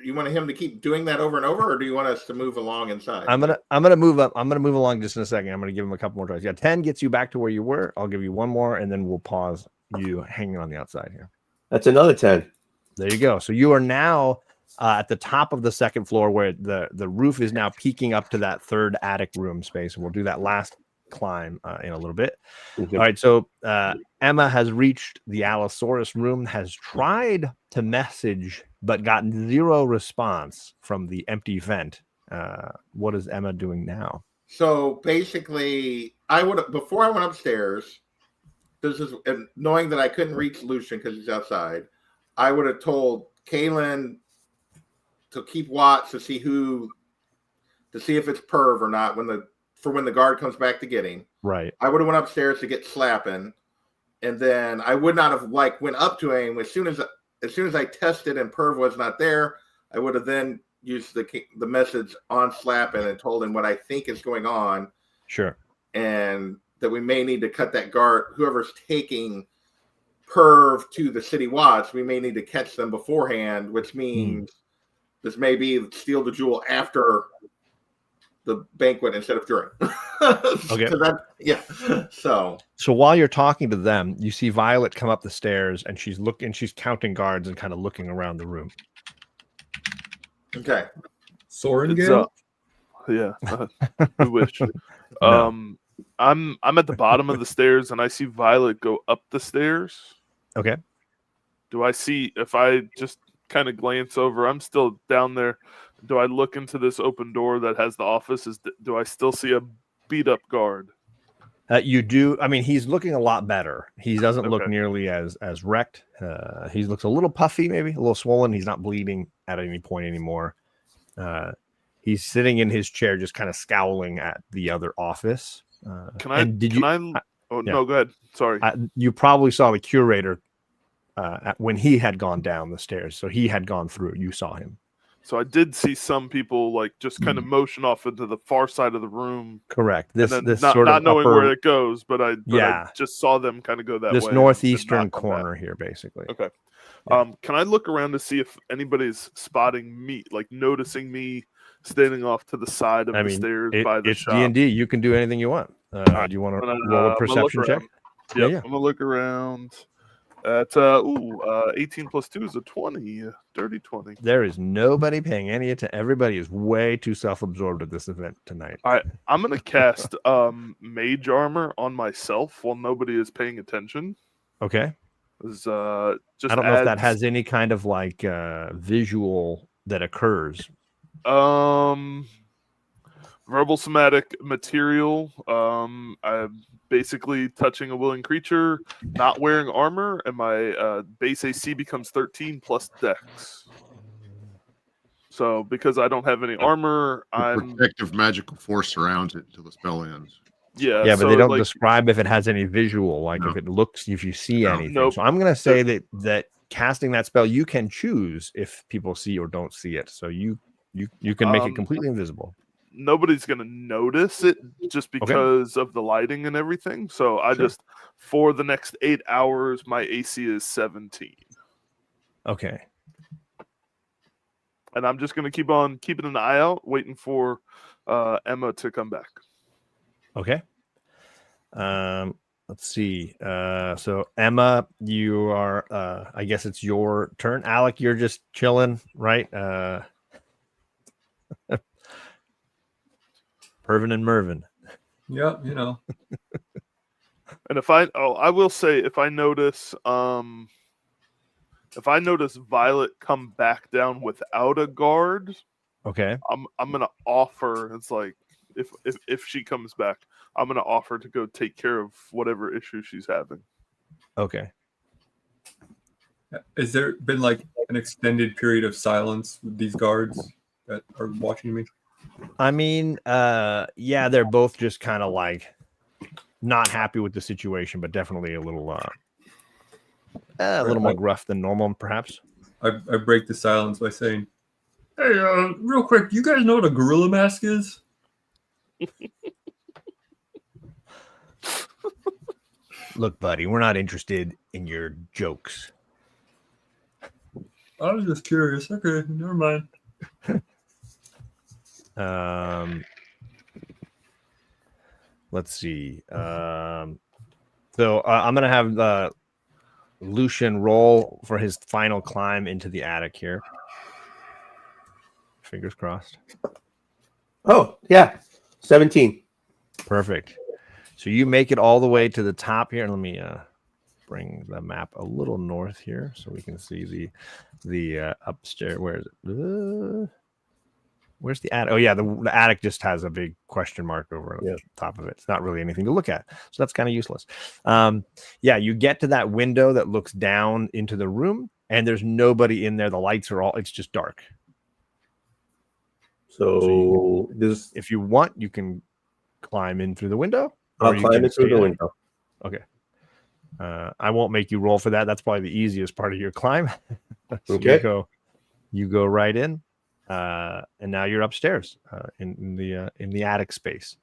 You want him to keep doing that over and over, or do you want us to move along inside? I'm gonna move up. I'm gonna move along just in a second. I'm gonna give him a couple more tries. Yeah, 10 gets you back to where you were. I'll give you one more, and then we'll pause you hanging on the outside here. That's another 10. There you go. So you are now at the top of the second floor, where the roof is now peaking up to that third attic room space. And we'll do that last climb in a little bit. Okay. All right. So Emma has reached the Allosaurus room, has tried to message, but gotten 0 response from the empty vent. What is Emma doing now? So basically, before I went upstairs, and knowing that I couldn't reach Lucian because he's outside, I would have told Kaylin to keep watch to see if it's perv or not when the guard comes back to get him. Right. I would have went upstairs to get slapping, and then I would not have went up to him as soon as I tested and perv was not there. I would have then used the message on slapping and told him what I think is going on. Sure. And that we may need to cut that guard. Whoever's taking perv to the city watch, we may need to catch them beforehand, which means this may be steal the jewel after the banquet instead of during. Okay. So while you're talking to them, you see Violet come up the stairs, and she's counting guards and kind of looking around the room. Okay. Soren It's, game? yeah, I wish. I'm at the bottom of the stairs, and I see Violet go up the stairs. Okay. Do I see, if I just kind of glance over, I'm still down there. Do I look into this open door that has the office? Do I still see a beat up guard? You do. I mean, he's looking a lot better. He doesn't look Okay. nearly as wrecked. He looks a little puffy, maybe a little swollen. He's not bleeding at any point anymore. He's sitting in his chair, just kind of scowling at the other office. Oh, yeah. No, go ahead. Sorry. You probably saw the curator when he had gone down the stairs. So he had gone through. You saw him. So I did see some people just kind of motion off into the far side of the room. Correct. Not knowing where it goes, but I just saw them kind of go that way. This northeastern corner here, basically. Okay. Yeah. Can I look around to see if anybody's spotting me, like noticing me standing off to the side of the stairs by the shop? It's D&D. You can do anything you want. Do you want to roll a perception check? Yep, yeah. I'm gonna look around. At 18 plus 2 is a 20, dirty 20. There is nobody paying any attention. Everybody is way too self-absorbed at this event tonight. I'm gonna cast mage armor on myself while nobody is paying attention. Okay. Just I don't know if that has any kind of visual that occurs. Verbal somatic material. I'm basically touching a willing creature, not wearing armor, and my base AC becomes 13 plus Dex. So because I don't have any armor, The I'm protective magical force surrounds it until the spell ends. yeah. Yeah, but so they don't like, describe if it has any visual, like No. if it looks, if you see No. anything. Nope. So I'm gonna say that casting that spell, you can choose if people see or don't see it. So you can make it completely invisible. nobody's gonna notice it just because of the lighting and everything. So I Sure. just for the next 8 hours, my AC is 17, Okay. and I'm just gonna keep on keeping an eye out, waiting for Emma to come back. Okay. Let's see. So Emma, you are I guess it's your turn. Alec, you're just chilling, right? Pervin and Mervin. Yep, you know. And I will say if I notice Violet come back down without a guard, Okay. I'm gonna offer. It's like if she comes back, I'm gonna offer to go take care of whatever issue she's having. Okay. Has there been like an extended period of silence with these guards that are watching me? I mean, yeah, they're both just kind of like not happy with the situation, but definitely a little more gruff than normal, perhaps. I break the silence by saying, "Hey, real quick, you guys know what a gorilla mask is?" Look, buddy, we're not interested in your jokes. I was just curious. Okay, never mind. Let's see. So I'm gonna have Lucian roll for his final climb into the attic here. Fingers crossed. Oh, yeah. 17. Perfect. So you make it all the way to the top here. Let me bring the map a little north here so we can see the upstairs. Where is it? Where's the attic? Oh yeah, the attic just has a big question mark over the top of it. It's not really anything to look at, so that's kind of useless. Yeah, you get to that window that looks down into the room, and there's nobody in there. The lights are all. It's just dark. So this, If you want, you can climb in through the window. I'll you climb can it through stay the there. window. Okay. I won't make you roll for that. That's probably the easiest part of your climb. So Okay. you go right in, and now you're upstairs in the attic space.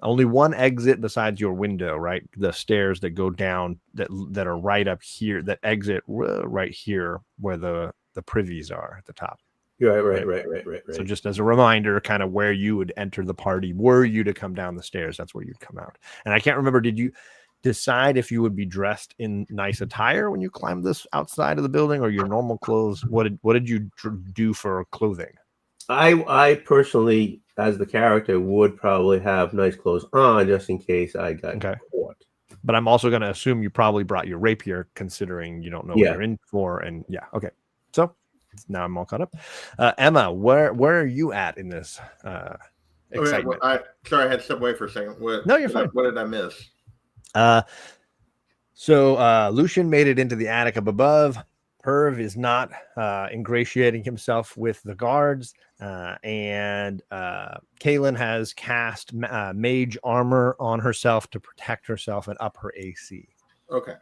Only one exit besides your window, right? The stairs that go down that are right up here, that exit right here where the privies are at the top. Right. So just as a reminder, kind of where you would enter the party, were you to come down the stairs, that's where you'd come out. And I can't remember, did you decide if you would be dressed in nice attire when you climbed this outside of the building, or your normal clothes? What did you do for clothing? I personally, as the character, would probably have nice clothes on just in case I got caught. But I'm also going to assume you probably brought your rapier, considering you don't know what you're in for. And yeah, okay. So now I'm all caught up. Emma, where are you at in this excitement? Sorry, I had to step away for a second. No, you're fine. What did I miss? So Lucian made it into the attic up above. Perv is not ingratiating himself with the guards, and Kaylin has cast mage armor on herself to protect herself and up her AC. Okay.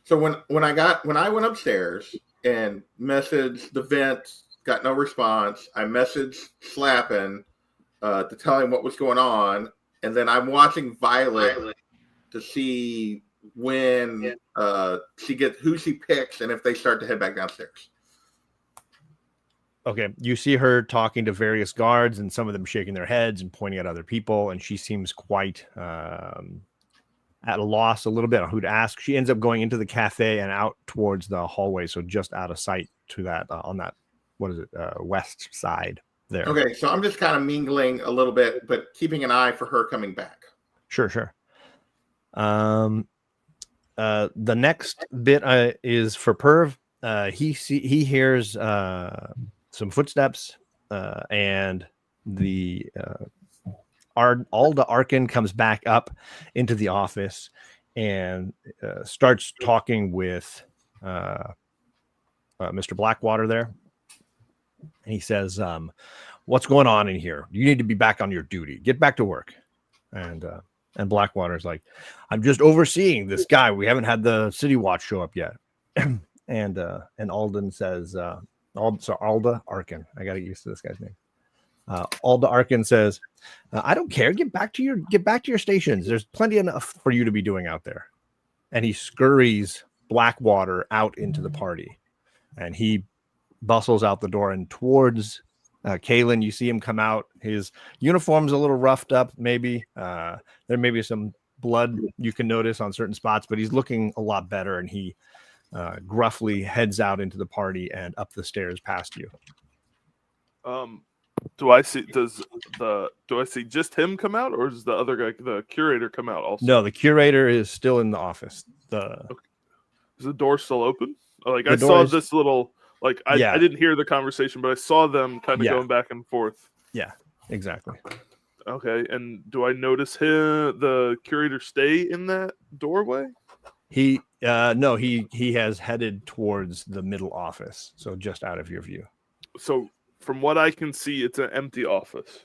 So when I went upstairs and messaged the vent, got no response. I messaged Slappin to tell him what was going on, and then I'm watching Violet to see when she gets who she picks and if they start to head back downstairs. Okay, you see her talking to various guards, and some of them shaking their heads and pointing at other people, and she seems quite at a loss a little bit on who to ask. She ends up going into the cafe and out towards the hallway, so just out of sight to that on that, what is it, west side there. Okay, so I'm just kind of mingling a little bit, but keeping an eye for her coming back. Sure. The next bit is for Perv. He hears some footsteps, and the Alda Arkin comes back up into the office and starts talking with Mr. Blackwater there. And he says, what's going on in here? You need to be back on your duty. Get back to work. And Blackwater's like, I'm just overseeing this guy. We haven't had the City Watch show up yet. and Alden says, Alda Arkin. I got to get used to this guy's name. Alda Arkin says, I don't care. Get back to your stations. There's plenty enough for you to be doing out there. And he scurries Blackwater out into the party. And he bustles out the door and towards Kalen. You see him come out. His uniform's a little roughed up, maybe. There may be some blood you can notice on certain spots, but he's looking a lot better. And he gruffly heads out into the party and up the stairs past you. Do I see just him come out, or does the other guy, the curator, come out also? No, the curator is still in the office. Is the door still open? Like, I saw this little, like, I didn't hear the conversation, but I saw them kind of going back and forth. Yeah, exactly. Okay, and do I notice the curator stay in that doorway? He has headed towards the middle office, so just out of your view. So from what I can see, it's an empty office.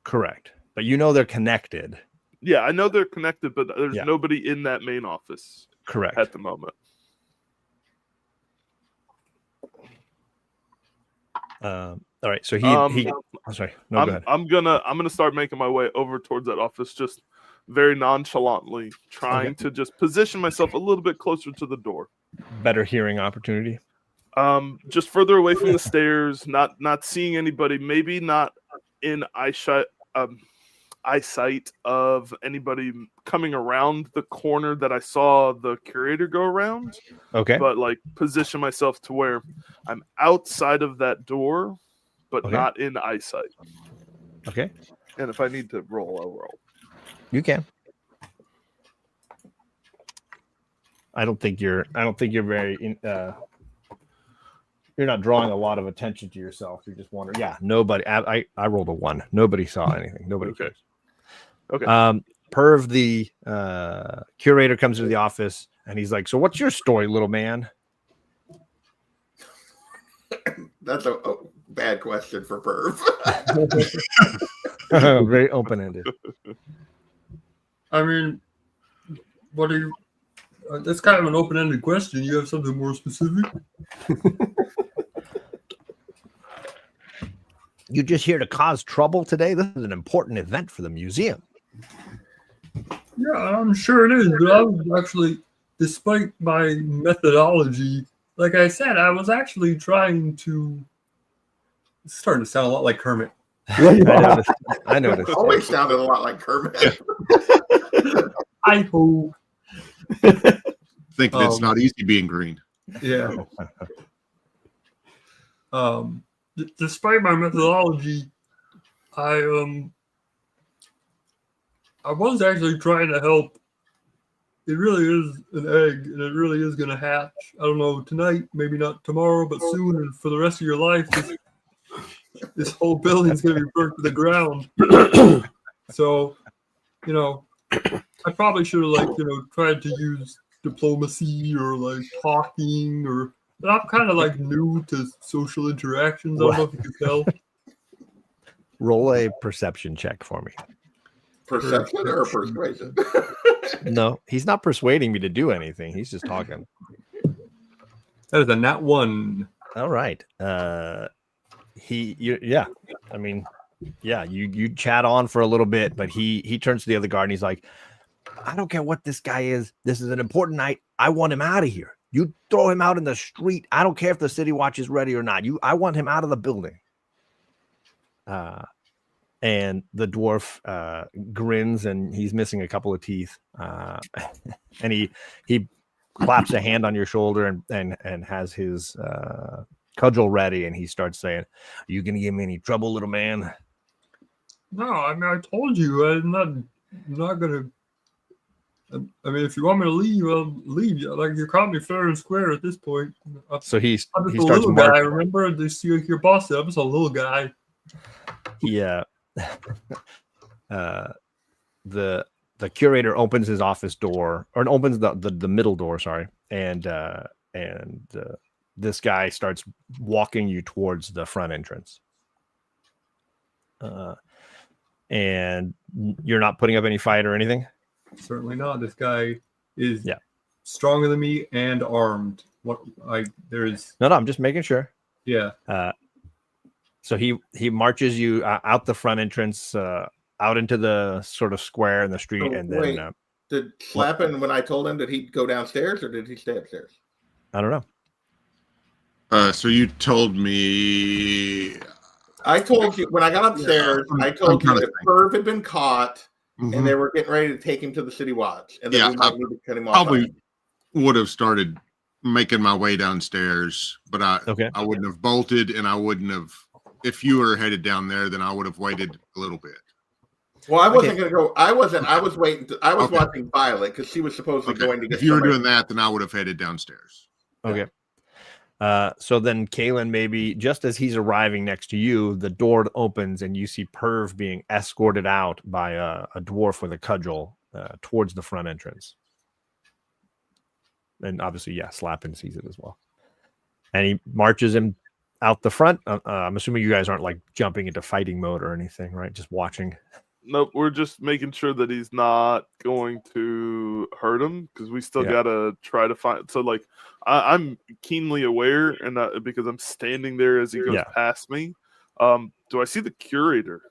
Correct, but you know they're connected. Yeah, I know they're connected, but there's nobody in that main office. Correct at the moment. All right, so he sorry. No, go ahead. I'm gonna start making my way over towards that office, just very nonchalantly, trying to just position myself a little bit closer to the door. Better hearing opportunity. Just further away from the stairs, not seeing anybody, maybe not in eyesight of anybody coming around the corner that I saw the curator go around. Okay. But like position myself to where I'm outside of that door, but not in eyesight. Okay. And if I need to roll, I'll roll. You can. I don't think you're very you're not drawing a lot of attention to yourself. You're just wondering. Yeah, nobody. I rolled a 1. Nobody saw anything. Nobody cares. Okay. Perv, the curator, comes into the office and he's like, "So what's your story, little man?" That's a bad question for Perv. Very open-ended. I mean, what do you? That's kind of an open-ended question. You have something more specific? You just here to cause trouble today? This is an important event for the museum. Yeah, I'm sure it is. But I was actually, despite my methodology, like I said, I was actually trying to. It's starting to sound a lot like Kermit. I noticed. Always sounded a lot like Kermit. I hope. Think that it's not easy being green. Yeah. Despite my methodology, I was actually trying to help. It really is an egg, and it really is going to hatch. I don't know, tonight, maybe not tomorrow, but soon, and for the rest of your life, this whole building's going to be burnt to the ground. So, I probably should have, tried to use diplomacy or, talking or... But I'm kind of, new to social interactions. I don't know if you can tell. Roll a perception check for me. Perception or persuasion? No, he's not persuading me to do anything. He's just talking. That is a nat 1. All right. You chat on for a little bit, but he turns to the other guard and he's like, I don't care what this guy is. This is an important night. I want him out of here. You throw him out in the street. I don't care if the City Watch is ready or not. I want him out of the building. And the dwarf grins and he's missing a couple of teeth. And he claps a hand on your shoulder and has his cudgel ready, and he starts saying, "Are you going to give me any trouble, little man?" No, I mean, I told you I'm not going to. I mean, if you want me to leave, I'll leave. You caught me fair and square at this point. So I'm just a little guy. Remember, your boss said I was a little guy. Yeah. the curator opens his office door, or opens the middle door, sorry, and this guy starts walking you towards the front entrance. And you're not putting up any fight or anything? Certainly not. This guy is Yeah. stronger than me and armed. There's No, I'm just making sure. yeah. So he marches you out the front entrance, out into the sort of square in the street, So, and then wait. Did Slappin, when I told him, did he go downstairs or did he stay upstairs? I don't know. So you told me. I told you when I got upstairs. I told you that Perv had been caught, and they were getting ready to take him to the city watch, and then we might need to cut him off. Probably would have started making my way downstairs, but I wouldn't have bolted, and I wouldn't have. If you were headed down there, then I would have waited a little bit. Well, I wasn't going to go. I wasn't. I was waiting. I was watching Violet because she was supposedly going to get. If you were doing that, then I would have headed downstairs. Okay. So then Kalen, maybe just as he's arriving next to you, the door opens and you see Perv being escorted out by a dwarf with a cudgel towards the front entrance. And obviously, Slappin sees it as well. And he marches him out the front. I'm assuming you guys aren't like jumping into fighting mode or anything, right? Just watching. Nope, we're just making sure that he's not going to hurt him because we still gotta try to find. So like, I'm keenly aware, and because I'm standing there as he goes past me. Do I see the curator?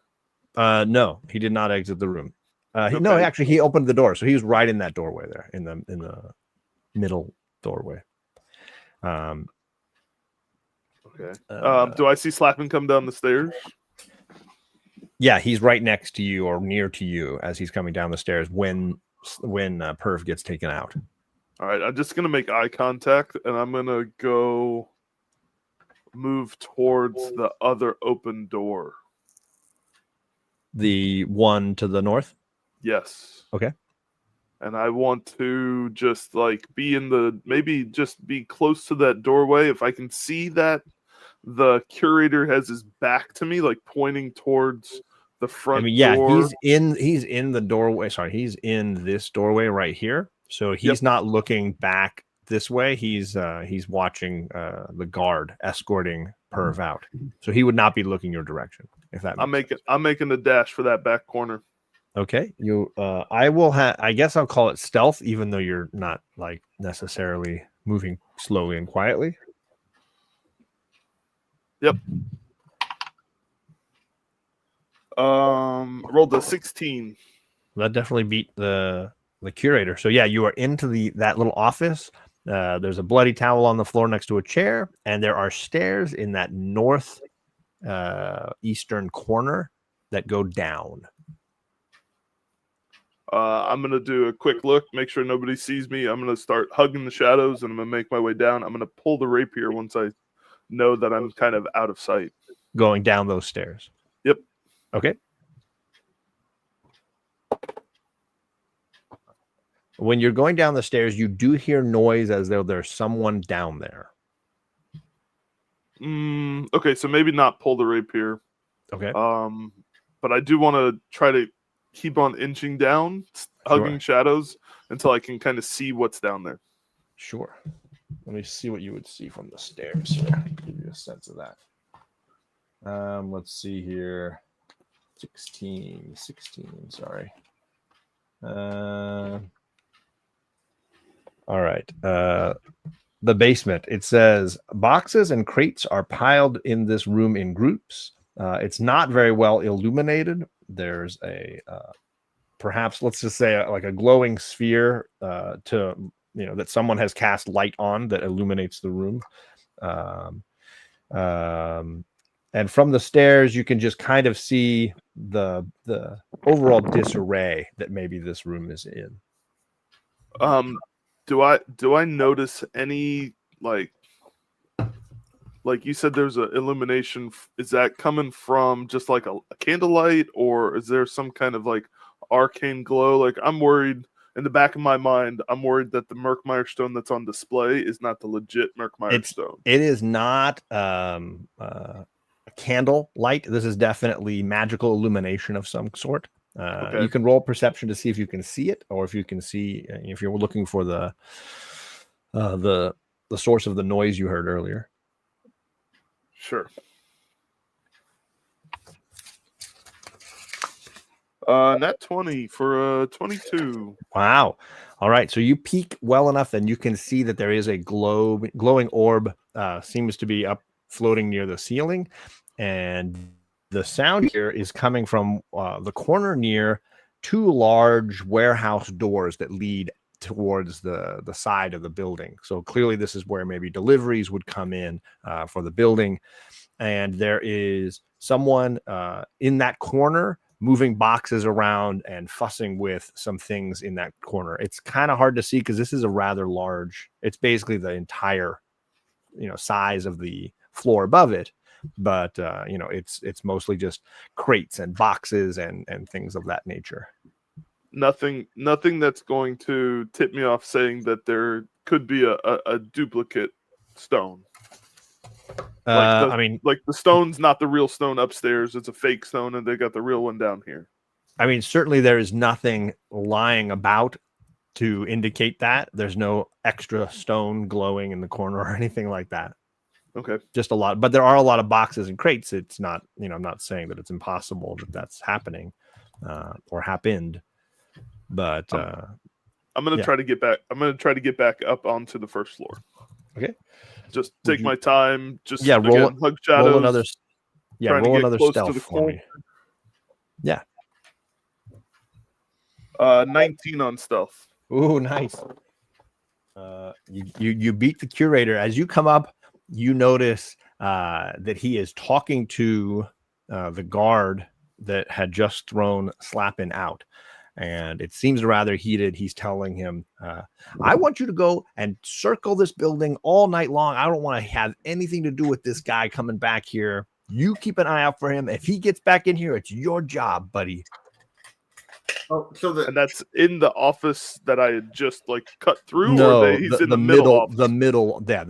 No, he did not exit the room. No, actually, he opened the door, so he was right in that doorway there, in the middle doorway. Okay. Do I see Slappin come down the stairs? Yeah, he's right next to you or near to you as he's coming down the stairs when Perv gets taken out. All right, I'm just gonna make eye contact, and I'm gonna go move towards the other open door. The one to the north? Yes. Okay. And I want to just like maybe just be close to that doorway. If I can see that the curator has his back to me, like pointing towards the front door. He's in the doorway. Sorry, he's in this doorway right here. So he's not looking back this way. He's watching the guard escorting Perv out. So he would not be looking your direction. If that makes sense. I'm making a dash for that back corner. Okay. I guess I'll call it stealth, even though you're not like necessarily moving slowly and quietly. Yep. Rolled a 16. That definitely beat the curator. So yeah, you are into that little office. There's a bloody towel on the floor next to a chair, and there are stairs in that north eastern corner that go down. I'm gonna do a quick look, make sure nobody sees me. I'm gonna start hugging the shadows, and I'm gonna make my way down. I'm gonna pull the rapier once I know that I'm kind of out of sight. Going down those stairs. Yep. Okay. When you're going down the stairs, you do hear noise as though there's someone down there. Okay, so maybe not pull the rapier. Okay. But I do want to try to keep on inching down, hugging shadows until I can kind of see what's down there. Sure. Let me see what you would see from the stairs here. Give you a sense of that. Let's see here. 16, sorry. All right. The basement. It says boxes and crates are piled in this room in groups. It's not very well illuminated. There's a perhaps, let's just say, like a glowing sphere that someone has cast light on that illuminates the room. And from the stairs, you can just kind of see the overall disarray that maybe this room is in. Do I notice any like you said there's an illumination? Is that coming from just like a candlelight, or is there some kind of like arcane glow? Like, I'm worried in the back of my mind, I'm worried that the Murkmire stone that's on display is not the legit Murkmire stone. It is not a candle light. This is definitely magical illumination of some sort. You can roll perception to see if you can see it, or if you can see if you're looking for the source of the noise you heard earlier. Sure. Nat 20 for 22. Wow. All right. So you peek well enough, and you can see that there is a glowing orb seems to be up floating near the ceiling. And the sound here is coming from the corner near two large warehouse doors that lead towards the side of the building. So clearly this is where maybe deliveries would come in for the building. And there is someone in that corner moving boxes around and fussing with some things in that corner. It's kind of hard to see because this is a rather large, it's basically the entire, size of the floor above it. But, it's mostly just crates and boxes and things of that nature. Nothing that's going to tip me off saying that there could be a duplicate stone. Like the stone's not the real stone upstairs. It's a fake stone, and they got the real one down here. I mean, certainly there is nothing lying about to indicate that. There's no extra stone glowing in the corner or anything like that. Okay. Just a lot, but there are a lot of boxes and crates. It's not, I'm not saying that it's impossible that that's happening or happened, but I'm going to try to get back. I'm going to try to get back up onto the first floor. Okay. Just take my time. Just roll hug shadows. Roll another stealth for me. Yeah. 19 on stealth. Ooh, nice. You beat the curator. As you come up, you notice that he is talking to the guard that had just thrown Slappin out. And it seems rather heated. He's telling him, I want you to go and circle this building all night long. I don't want to have anything to do with this guy coming back here. You keep an eye out for him. If he gets back in here, it's your job, buddy. Oh, and that's in the office that I had just cut through. No, or he's in the middle office? The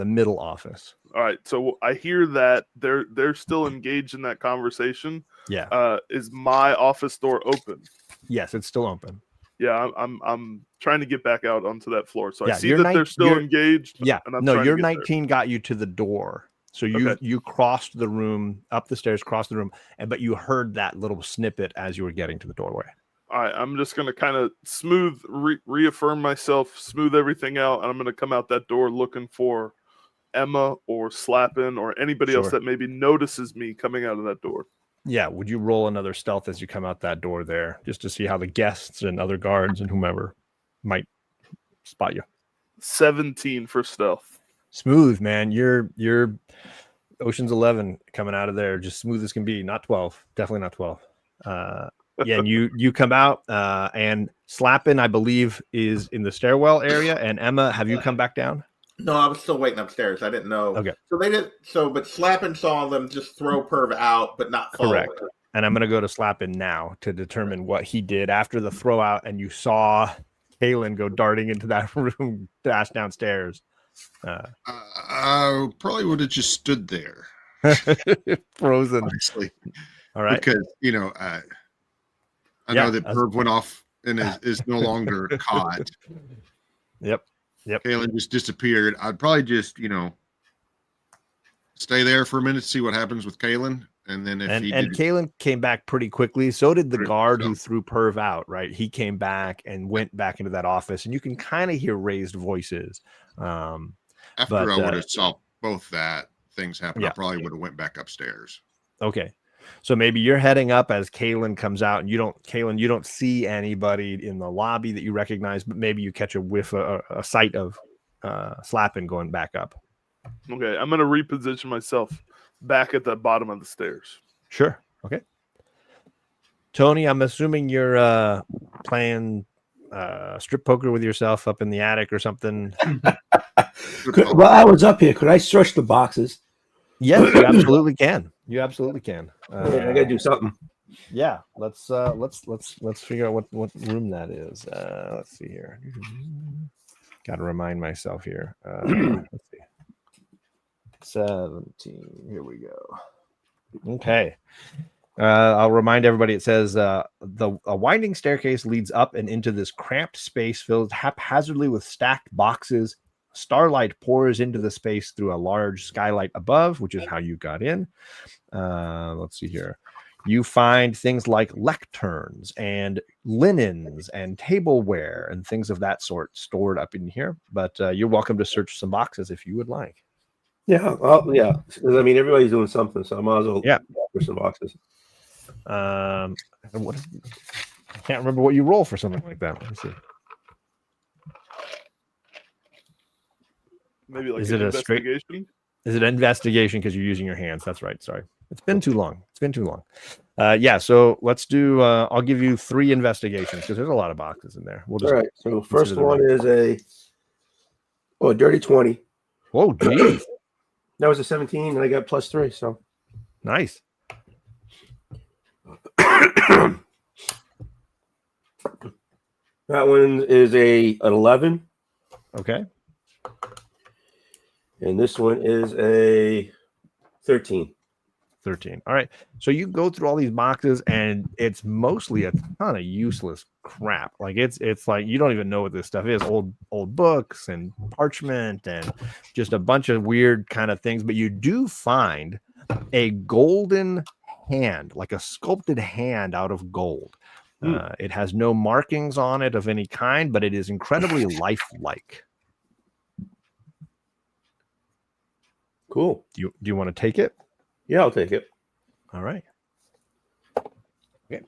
middle office. All right, so I hear that they're still engaged in that conversation. Yeah. Is my office door open? Yes, it's still open. Yeah, I'm trying to get back out onto that floor. So yeah, I see that they're still engaged. Yeah. And I'm no, your 19 got you to the door. So you crossed the room, up the stairs, crossed the room, but you heard that little snippet as you were getting to the doorway. All right, I'm just going to kind of reaffirm myself, smooth everything out, and I'm going to come out that door looking for Emma or Slappin or anybody else that maybe notices me coming out of that door. Yeah, would you roll another stealth as you come out that door there, just to see how the guests and other guards and whomever might spot you? 17 for stealth. Smooth, man. You're Ocean's 11 coming out of there, just smooth as can be. Not 12, definitely not 12. Yeah, and you come out, and Slappin, I believe, is in the stairwell area. And Emma, have you come back down? No, I was still waiting upstairs. I didn't know. Okay. So they did. So, but Slappin saw them just throw Perv out, but not follow. Correct. And I'm going to go to Slappin now to determine what he did after the throw out. And you saw Kaylin go darting into that room, dash downstairs. I probably would have just stood there, frozen. Honestly. All right. Because I know that Perv went off and is no longer caught. Yep. Kaylin just disappeared. I'd probably just, stay there for a minute to see what happens with Kaylin. And then if Kaylin came back pretty quickly. So did the guard who threw Perv out, right? He came back and went back into that office, and you can kind of hear raised voices. After I would have saw both that things happen, I probably would have went back upstairs. Okay. So maybe you're heading up as Kaylin comes out, and you don't see anybody in the lobby that you recognize, but maybe you catch a sight of Slappin going back up. Okay, I'm going to reposition myself back at the bottom of the stairs. Sure. Okay. Tony, I'm assuming you're playing strip poker with yourself up in the attic or something. Well, I was up here. Could I search the boxes? Yes, you absolutely can. You absolutely can. I gotta do something. Yeah, let's figure out what room that is. Let's see here. Got to remind myself here. Let's see. 17. Here we go. Okay. I'll remind everybody, it says a winding staircase leads up and into this cramped space filled haphazardly with stacked boxes. Starlight pours into the space through a large skylight above, which is how you got in. Let's see here. You find things like lecterns and linens and tableware and things of that sort stored up in here. But you're welcome to search some boxes if you would like. Yeah, well, yeah. 'Cause, I mean, everybody's doing something, so I might as well for some boxes. I can't remember what you roll for something like that. Let me see. Maybe like Is an it a straight- investigation? Is it an investigation because you're using your hands? That's right. Sorry. It's been too long. Yeah, so let's do I'll give you 3 investigations because there's a lot of boxes in there. We'll just All right. So first one is a dirty 20. Whoa, geez. That was a 17, and I got +3. So Nice. that one is an 11, Okay. and this one is a 13. 13. All right. So you go through all these boxes and it's mostly a ton of useless crap. Like it's like you don't even know what this stuff is. Old books and parchment and just a bunch of weird kind of things. But you do find a golden hand, like a sculpted hand out of gold. It has no markings on it of any kind, but it is incredibly lifelike. Cool. Do you want to take it? Yeah, I'll take it. All right. Okay.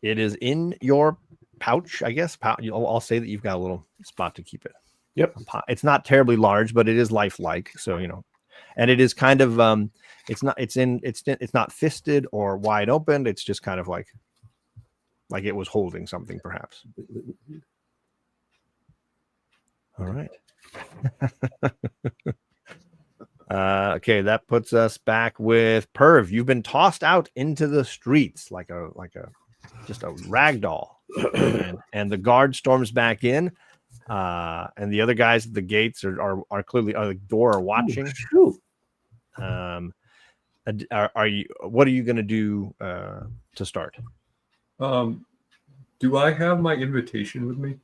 It is in your pouch, I guess. I'll say that you've got a little spot to keep it. Yep. It's not terribly large, but it is lifelike. So, and it is kind of it's not fisted or wide open. It's just kind of like it was holding something, perhaps. All right. Okay, that puts us back with Perv. You've been tossed out into the streets like a just a rag doll, and the guard storms back in, and the other guys at the gates are clearly at the door are watching. Are you? What are you going to do to start? Do I have my invitation with me?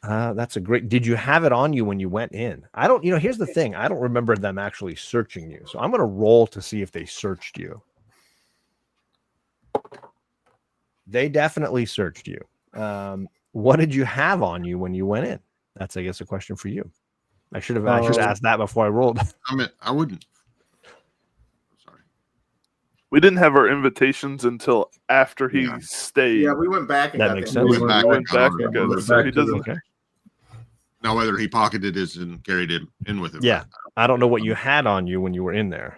That's a great. Did you have it on you when you went in? I don't. Here's the thing. I don't remember them actually searching you. So I'm going to roll to see if they searched you. They definitely searched you. What did you have on you when you went in? That's, I guess, a question for you. I should have asked that before I rolled. I wouldn't. Sorry. We didn't have our invitations until after he stayed. Yeah, we went back. And That got makes the sense. We went back Yeah, together. we So went he back doesn't. Okay. Now, whether he pocketed it and carried it in with him. Yeah, I don't know what you had on you when you were in there.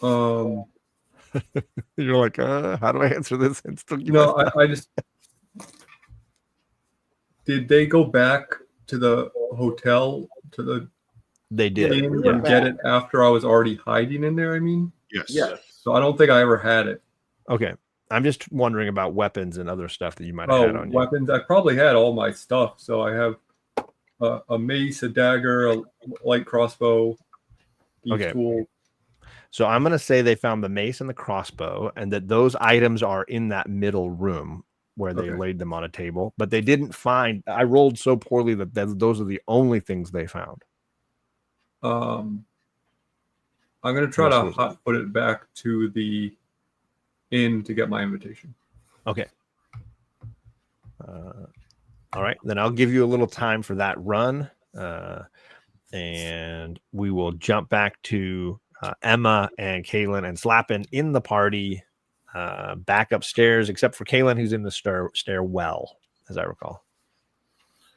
You're like, how do I answer this? I just did. They go back to the hotel They did. inn Yeah. and get it after I was already hiding in there. I mean, Yes. Yes. so I don't think I ever had it. Okay. I'm just wondering about weapons and other stuff that you might have had on you. Weapons. I probably had all my stuff. So I have a mace, a dagger, a light crossbow, Okay. tool. So I'm going to say they found the mace and the crossbow, and that those items are in that middle room where they laid them on a table. But they didn't find. I rolled so poorly that those are the only things they found. I'm going to try to hot put it back to the inn to get my invitation. Okay. All right. Then I'll give you a little time for that run. And we will jump back to Emma and Kaylin and Slappin in the party, back upstairs, except for Kaylin, who's in the stairwell, as I recall.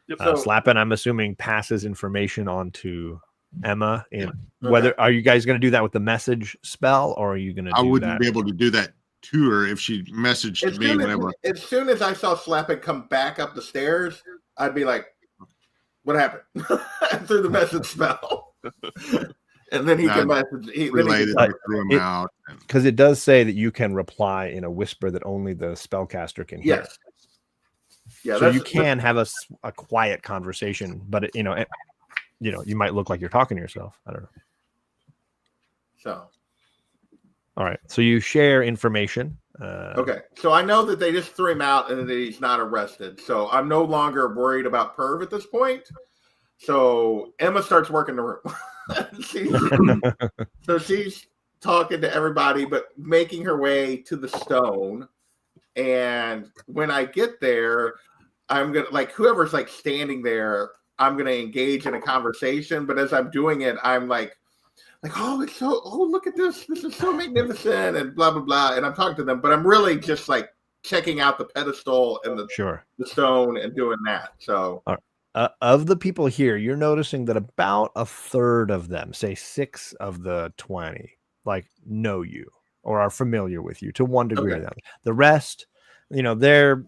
Yep. Slappin, I'm assuming, passes information on to Emma. Whether are you guys going to do that with the message spell, or are you going to? I wouldn't be able to do that to her if she messaged me whenever. As soon as I saw Slappin come back up the stairs, I'd be like, "What happened?" Through the message spell, and then he can message. Related through him out because it does say that you can reply in a whisper that only the spellcaster can hear. Yes. Yeah. So you can have a quiet conversation, but you might look like you're talking to yourself. I don't know. So. All right. So you share information. Okay. So I know that they just threw him out and that he's not arrested. So I'm no longer worried about Perv at this point. So Emma starts working the room. So she's talking to everybody, but making her way to the stone. And when I get there, I'm going to, like, whoever's like standing there, I'm going to engage in a conversation. But as I'm doing it, I'm like, oh, it's so, oh, look at this. This is so magnificent and blah, blah, blah. And I'm talking to them, but I'm really just like checking out the pedestal and the stone and doing that. So of the people here, you're noticing that about a third of them, say 6 of the 20, like know you or are familiar with you to one degree or another. The rest, you know, they're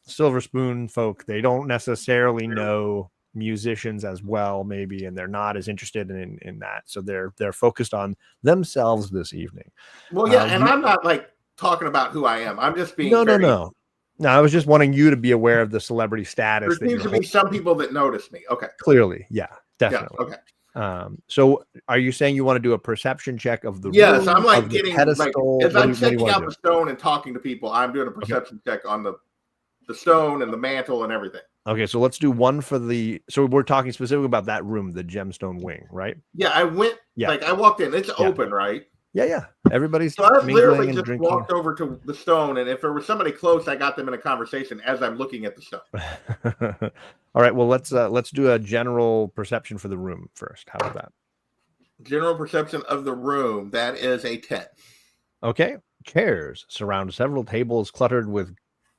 Silver Spoon folk. They don't necessarily know musicians as well, maybe, and they're not as interested in that. So they're focused on themselves this evening. Well, yeah, and I'm not like talking about who I am. I'm just being No. I was just wanting you to be aware of the celebrity status. There seems to be some people that notice me. Okay. Clearly, yeah, definitely. Yeah, okay. So are you saying you want to do a perception check of the room, I'm like getting pedestal, like, as I'm checking out the stone and talking to people, I'm doing a perception check on the stone and the mantle and everything. Okay, so let's do one for the. So we're talking specifically about that room, the gemstone wing, right? Yeah, I went. Yeah, like I walked in. It's open, right? Yeah. Everybody's. So I literally just drinking. walked over to the stone, and if there was somebody close, I got them in a conversation as I'm looking at the stone. All right. Well, let's do a general perception for the room first. How about that? General perception of the room. That is a 10. Okay. Chairs surround several tables cluttered with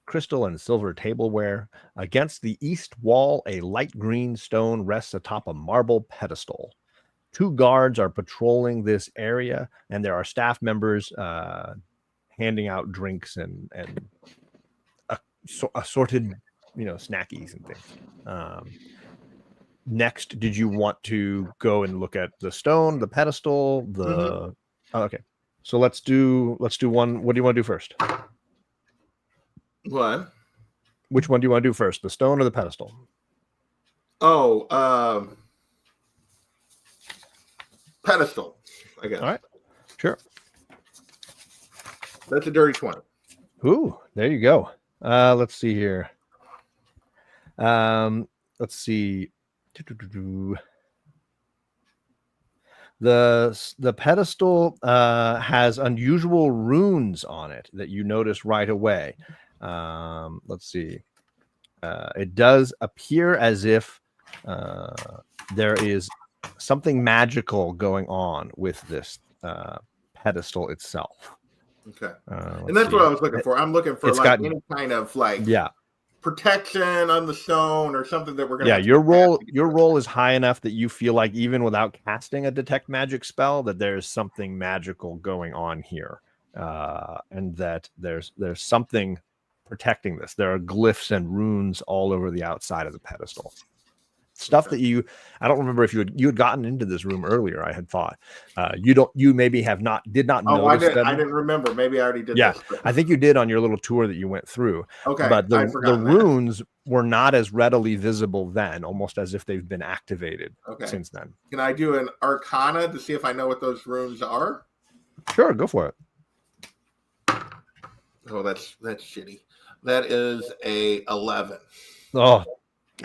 crystal and silver tableware. Against the east wall, a light green stone rests atop a marble pedestal. 2 guards are patrolling this area, and there are staff members handing out drinks and assorted, snackies and things. Next, did you want to go and look at the stone, the pedestal, okay. So let's do one. What do you want to do first? What? Which one do you want to do first, the stone or the pedestal? Oh, pedestal, I guess. All right, sure. That's a dirty 20. Ooh, there you go. Let's see here. Let's see. The pedestal has unusual runes on it that you notice right away. Let's see. It does appear as if there is something magical going on with this pedestal itself. Okay. And that's what I was looking for. I'm looking for any kind of protection on the stone or something that we're going to. Your roll is high enough that you feel like even without casting a detect magic spell that there's something magical going on here, and that there's something protecting this. There are glyphs and runes all over the outside of the pedestal. Stuff that I don't remember if you had gotten into this room earlier. I had thought you maybe did not know. I didn't remember. Maybe I already did. Yeah, this, I think you did on your little tour that you went through. Okay, but the runes were not as readily visible then, almost as if they've been activated since then. Can I do an Arcana to see if I know what those runes are? Sure, go for it. Oh, that's shitty. That is a 11. Oh.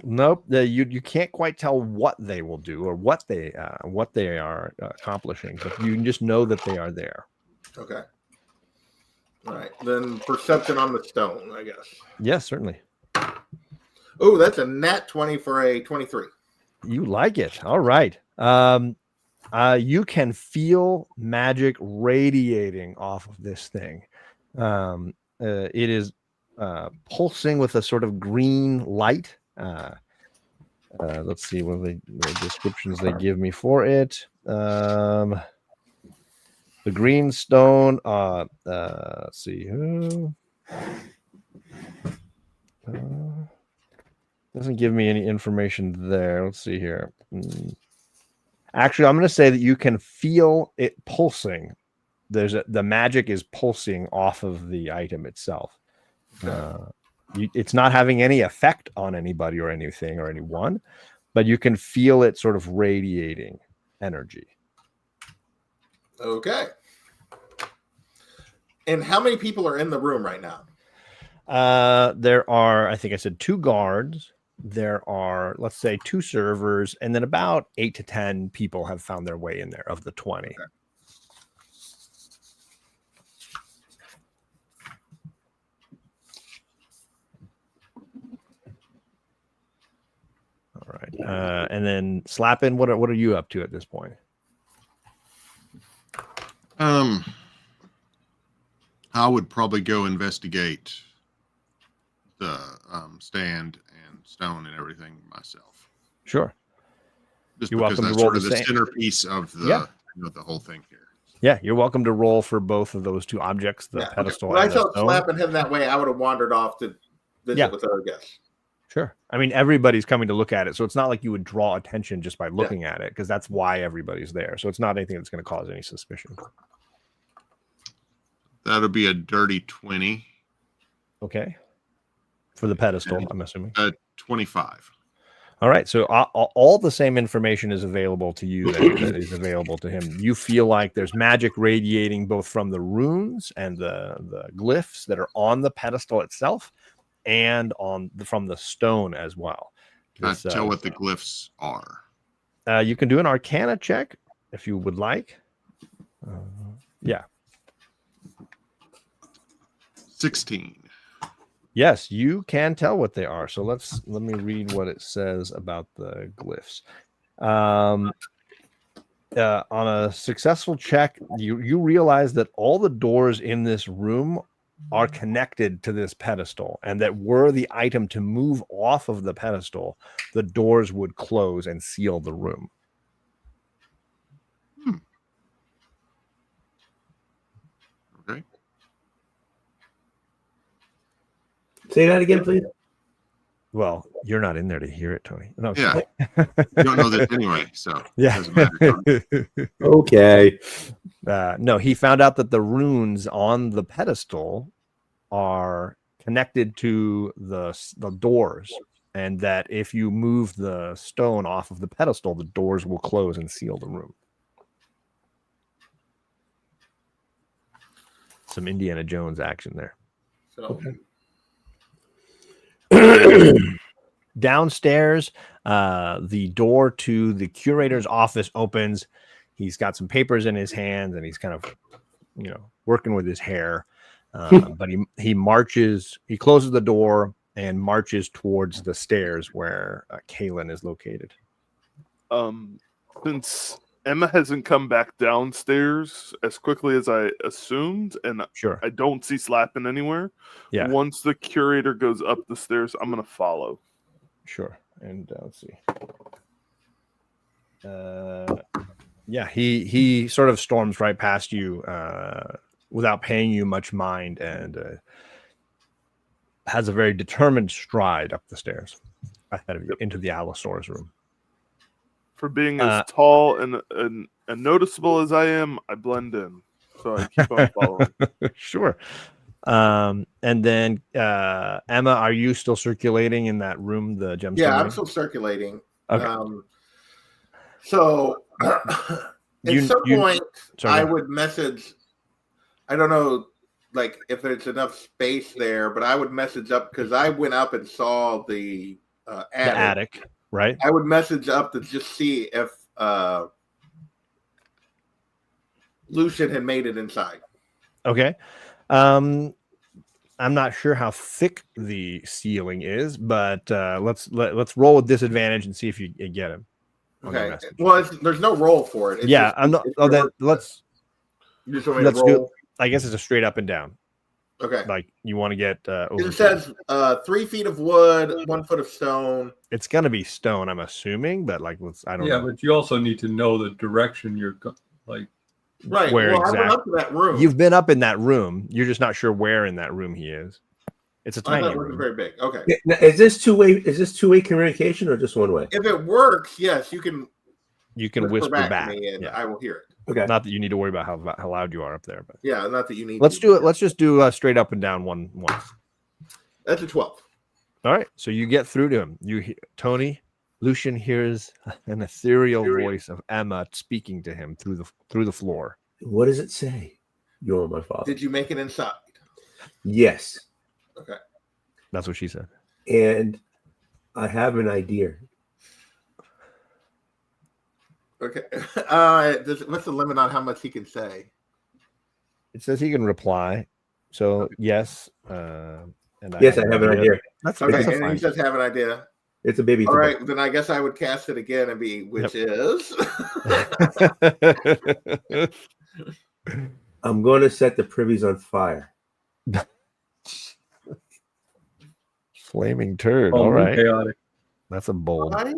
Nope, you can't quite tell what they will do or what they are accomplishing, but you can just know that they are there. Okay. All right. Then perception on the stone, I guess. Yes, certainly. Oh, that's a nat 20 for a 23. You like it. All right. You can feel magic radiating off of this thing. It is pulsing with a sort of green light. Let's see what the descriptions they give me for it. The green stone. Let's see. Doesn't give me any information there. Let's see here. Actually, I'm going to say that you can feel it pulsing. The magic is pulsing off of the item itself. It's not having any effect on anybody or anything or anyone, but you can feel it sort of radiating energy. Okay. And how many people are in the room right now? There are, I think I said 2 guards. There are, let's say, 2 servers, and then about 8 to 10 people have found their way in there of the 20. Okay. All right. And then Slappin', what are you up to at this point? I would probably go investigate the stand and stone and everything myself. Sure. Just You're because welcome to that's roll sort of the the same. centerpiece of the Yeah. the whole thing here. Yeah, you're welcome to roll for both of those 2 objects, the pedestal When I and the saw stone. slapping him that way, I would have wandered off to visit with other guests. Sure. I mean, everybody's coming to look at it, so it's not like you would draw attention just by looking at it, because that's why everybody's there. So it's not anything that's going to cause any suspicion. That'll be a dirty 20. Okay. For the pedestal, I'm assuming. 25. All right. So all the same information is available to you that is available to him. You feel like there's magic radiating both from the runes and the glyphs that are on the pedestal itself, and from the stone as well. Can I tell what the glyphs are? You can do an Arcana check if you would like. Yeah. 16. Yes, you can tell what they are. So let me read what it says about the glyphs. On a successful check, you realize that all the doors in this room are connected to this pedestal, and that were the item to move off of the pedestal, the doors would close and seal the room. Okay. Say that again, please. Well, you're not in there to hear it, Tony. No, Yeah. You don't know this anyway, so yeah. it doesn't matter. Okay. No, he found out that the runes on the pedestal are connected to the doors, and that if you move the stone off of the pedestal, the doors will close and seal the room. Some Indiana Jones action there. So, Downstairs, the door to the curator's office opens. He's got some papers in his hands, and he's kind of, working with his hair. But he closes the door and marches towards the stairs where Kalen is located. Since Emma hasn't come back downstairs as quickly as I assumed, and Sure. I don't see Slapping anywhere. Yeah. Once the curator goes up the stairs, I'm going to follow. Sure. And let's see. Yeah, he sort of storms right past you without paying you much mind, and has a very determined stride up the stairs ahead of you into the Allosaurus room. For being as tall and noticeable as I am, I blend in. So I keep on following. Sure. And then Emma, are you still circulating in that room, the gemstone? yeah, I'm room? still circulating. Okay. So at some point, I would message. I don't know, like if there's enough space there, but I would message up because I went up and saw the attic. Right. I would message up to just see if Lucian had made it inside. Okay. I'm not sure how thick the ceiling is, but let's roll with disadvantage and see if you get him. Okay. Well, there's no roll for it. It's I'm not. Oh, then let's. You just want me to roll? Do. I guess it's a straight up and down. Okay. Like you want to get. It says 3 feet of wood, 1 foot of stone. It's gonna be stone, I'm assuming, but like I don't know. Yeah, but you also need to know the direction you're like. Right. Where exactly? I went up to that room. You've been up in that room. You're just not sure where in that room he is. It's a tiny room. It's very big. Okay. Now, is this two-way? Is this two-way communication or just one way? If it works, yes, you can. You can whisper back. To me and I will hear it. Okay. Not that you need to worry about how loud you are up there, but yeah, not that you need. Let's do it. Let's just do straight up and down once. That's a 12. All right. So you get through to him. Tony, Lucian hears an ethereal voice of Emma speaking to him through the floor. What does it say? You're my father. Did you make it inside? Yes. Okay. That's what she said. And I have an idea. Okay. What's the limit on how much he can say? It says he can reply. So yes. And Yes, I have an idea. That's Okay, that's and fine. he says have an idea. It's a baby. All right, then I guess I would cast it again and be, which is. I'm going to set the privies on fire. Flaming turd. Oh, All right. chaotic. That's a bold. Why?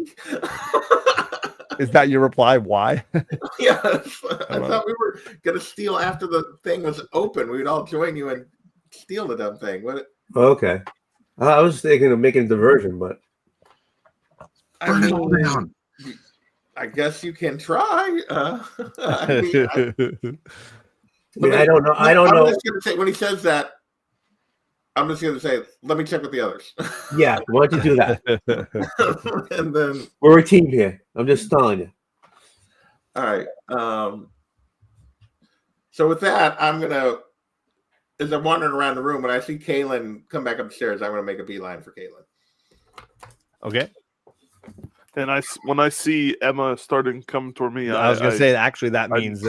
Is that your reply? Why? Yes. I thought we were going to steal after the thing was open. We'd all join you and steal the dumb thing. What? Okay. I was thinking of making a diversion, but Burn it all down. I guess you can try. I don't know. I don't I'm know. just gonna say, when he says that, I'm just going to say, let me check with the others. Yeah, why don't you do that? And then We're a team here. I'm just telling you. all right. So with that, I'm gonna, as I'm wandering around the room, when I see Kaylin come back upstairs, I'm gonna make a beeline for Kaylin. Okay. And when I see Emma starting to come toward me, I was going to say, actually, that means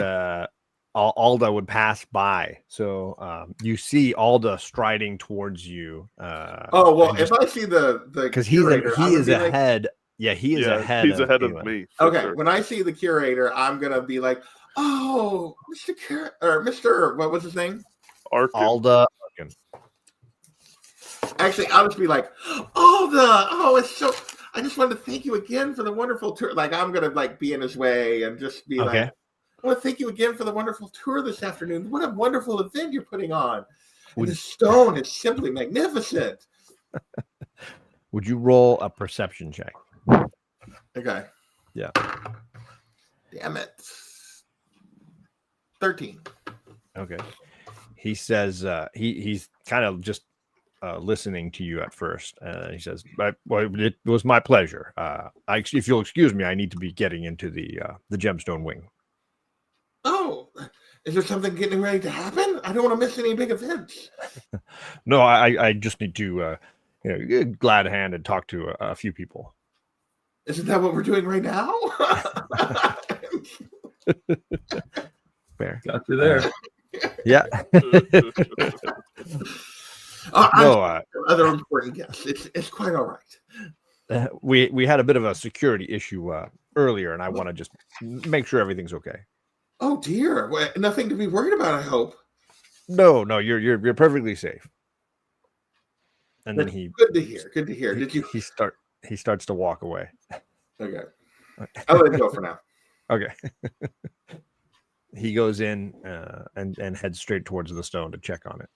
Alda would pass by. So you see Alda striding towards you. Oh, well, if I see the because he is ahead. Yeah, he is ahead. He's ahead of me. Okay, Sure. when I see the curator, I'm gonna be like, "Oh, Mr. What was his name? Alda. Actually, I'll just be like, Alda. Oh, it's so. I just wanted to thank you again for the wonderful tour. Like, I'm gonna be in his way and just be like, I want to thank you again for the wonderful tour this afternoon. What a wonderful event you're putting on. And the stone is simply magnificent. Would you roll a perception check? Okay. Yeah. Damn it. 13. Okay. He says he's kind of just listening to you at first. He says, "Well, it was my pleasure. If you'll excuse me, I need to be getting into the gemstone wing." Oh, is there something getting ready to happen? I don't want to miss any big events. No, I just need to glad hand and talk to a few people. Isn't that what we're doing right now? Fair. Got you there. Yeah. Other important guests. It's quite all right. We had a bit of a security issue earlier, and I want to just make sure everything's okay. Oh dear, well, nothing to be worried about, I hope. No, you're perfectly safe. And then good to hear. Good to hear. He starts to walk away. Okay. I'll let it go for now. Okay. He goes in and heads straight towards the stone to check on it.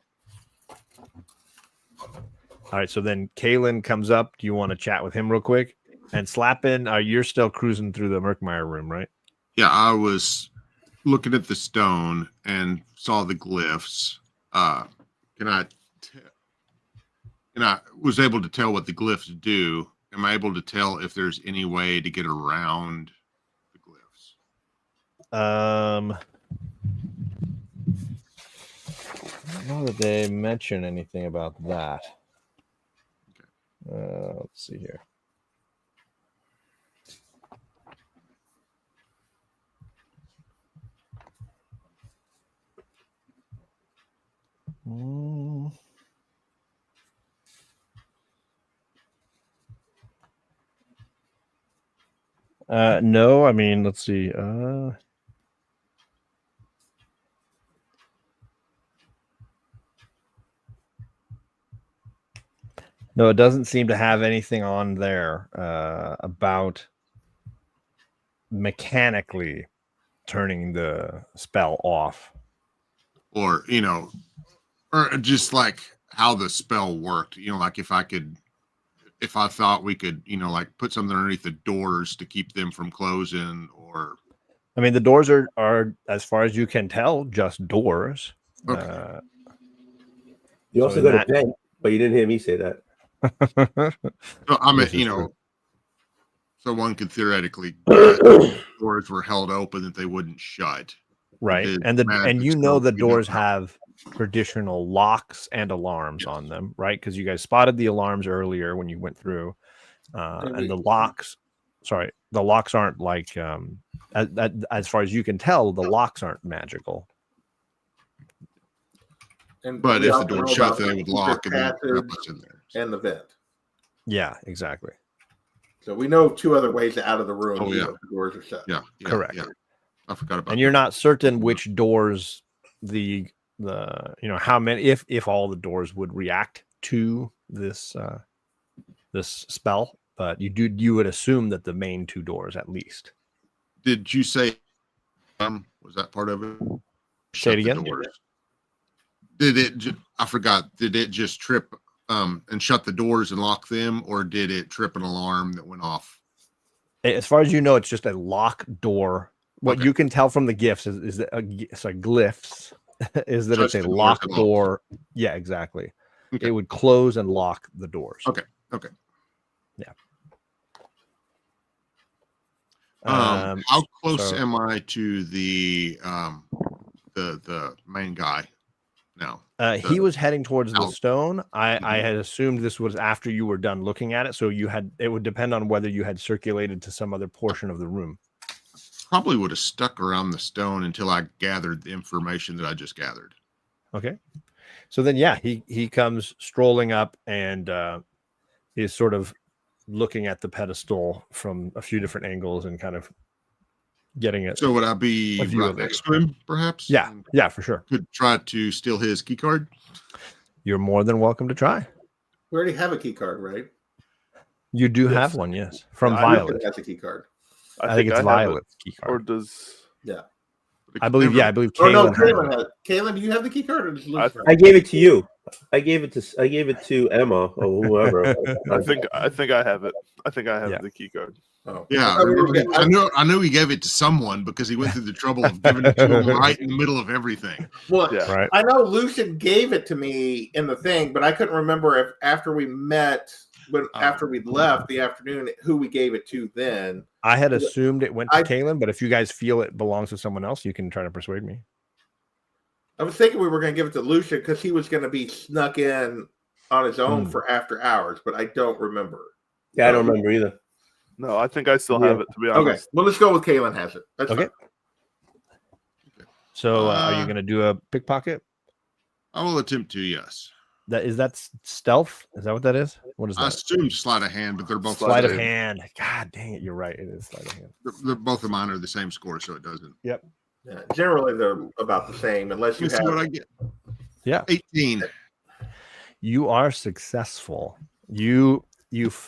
All right, so then Kaylin comes up. Do you want to chat with him real quick? And Slappin, you're still cruising through the Merkmeyer room, right? Yeah, I was looking at the stone and saw the glyphs. And I was able to tell what the glyphs do. Am I able to tell if there's any way to get around the glyphs? I don't know that they mention anything about that. Okay. Let's see here. No, I mean, let's see. No, it doesn't seem to have anything on there about mechanically turning the spell off. Or, or just like how the spell worked, like if I thought we could, like put something underneath the doors to keep them from closing, or. I mean, the doors are, as far as you can tell, just doors. Okay. You also got a vent, but you didn't hear me say that. So, I mean, so one could theoretically, doors were held open that they wouldn't shut. right? It's And the magic you know stuff, the you don't doors know. have traditional locks and alarms on them, right? Because you guys spotted the alarms earlier when you went through, and the locks. Sorry, the locks aren't like as far as you can tell, the locks aren't magical. But we if the also door know shut, about they the would secret lock and then passage trap us in there. and the vent. Yeah, exactly. So we know 2 other ways out of the room. Oh, even yeah. if the doors are shut. Yeah, Correct. Yeah. I forgot about And you're that. not certain which doors the how many if all the doors would react to this this spell, but you would assume that the main 2 doors at least. Did you say was that part of it? Say it again. Doors. Did it? I forgot. Did it just trip and shut the doors and lock them, or did it trip an alarm that went off? As far as you know, it's just a lock door. What Okay. you can tell from the gifts is that glyphs is that Shuts it's a the doors lock and locks. door. Yeah, exactly. Okay. It would close and lock the doors. Okay. Yeah. How close so- am I to the main guy now? He was heading towards the Out. stone. I Mhm. had assumed this was after you were done looking at it, so it would depend on whether you had circulated to some other portion of the room. Probably would have stuck around the stone until I gathered the information that I just gathered. Okay. So then, yeah, he comes strolling up and is sort of looking at the pedestal from a few different angles and kind of getting it. So would I be A view right of it. next to him, perhaps? Yeah, And yeah, for sure. could try to steal his key card. You're more than welcome to try. We already have a key card, right? You do Yes. have one, yes, from Yeah, Violet. That's a key card. I think it's have it. Violet's key Or card. does I believe, yeah, I believe Oh no, Kaylin has Kaylin it. has it. Kaylin, do you have the key card or does I Lucifer? I gave it to you. I gave it to Emma or whoever. I think I have it. I think I have Yeah. the key card. Oh. Yeah, I thought we were getting- I knew he gave it to someone because he went through the trouble of giving it to him right in the middle of everything. Well, Yeah. Right. I know Lucian gave it to me in the thing, but I couldn't remember if after we met, after we left the afternoon, who we gave it to then. I had assumed it went to I- Kaylin, but if you guys feel it belongs to someone else, you can try to persuade me. I was thinking we were going to give it to Lucian because he was going to be snuck in on his own for after hours, but I don't remember. Yeah, I don't remember either. No, I think I still Yeah. have it, to be Okay, honest. well, let's go with Kaylin has it. That's Okay. fine. So are you going to do a pickpocket? I will attempt to, yes. That stealth? Is that what that is? What is I that? assume sleight of hand, but they're both Sleight of the same. hand. God dang it, you're right. It is sleight of hand. They're both of mine are the same score, so it doesn't. Yeah, generally, they're about the same unless you Let's see what I have. get. Yeah. 18. You are successful. You've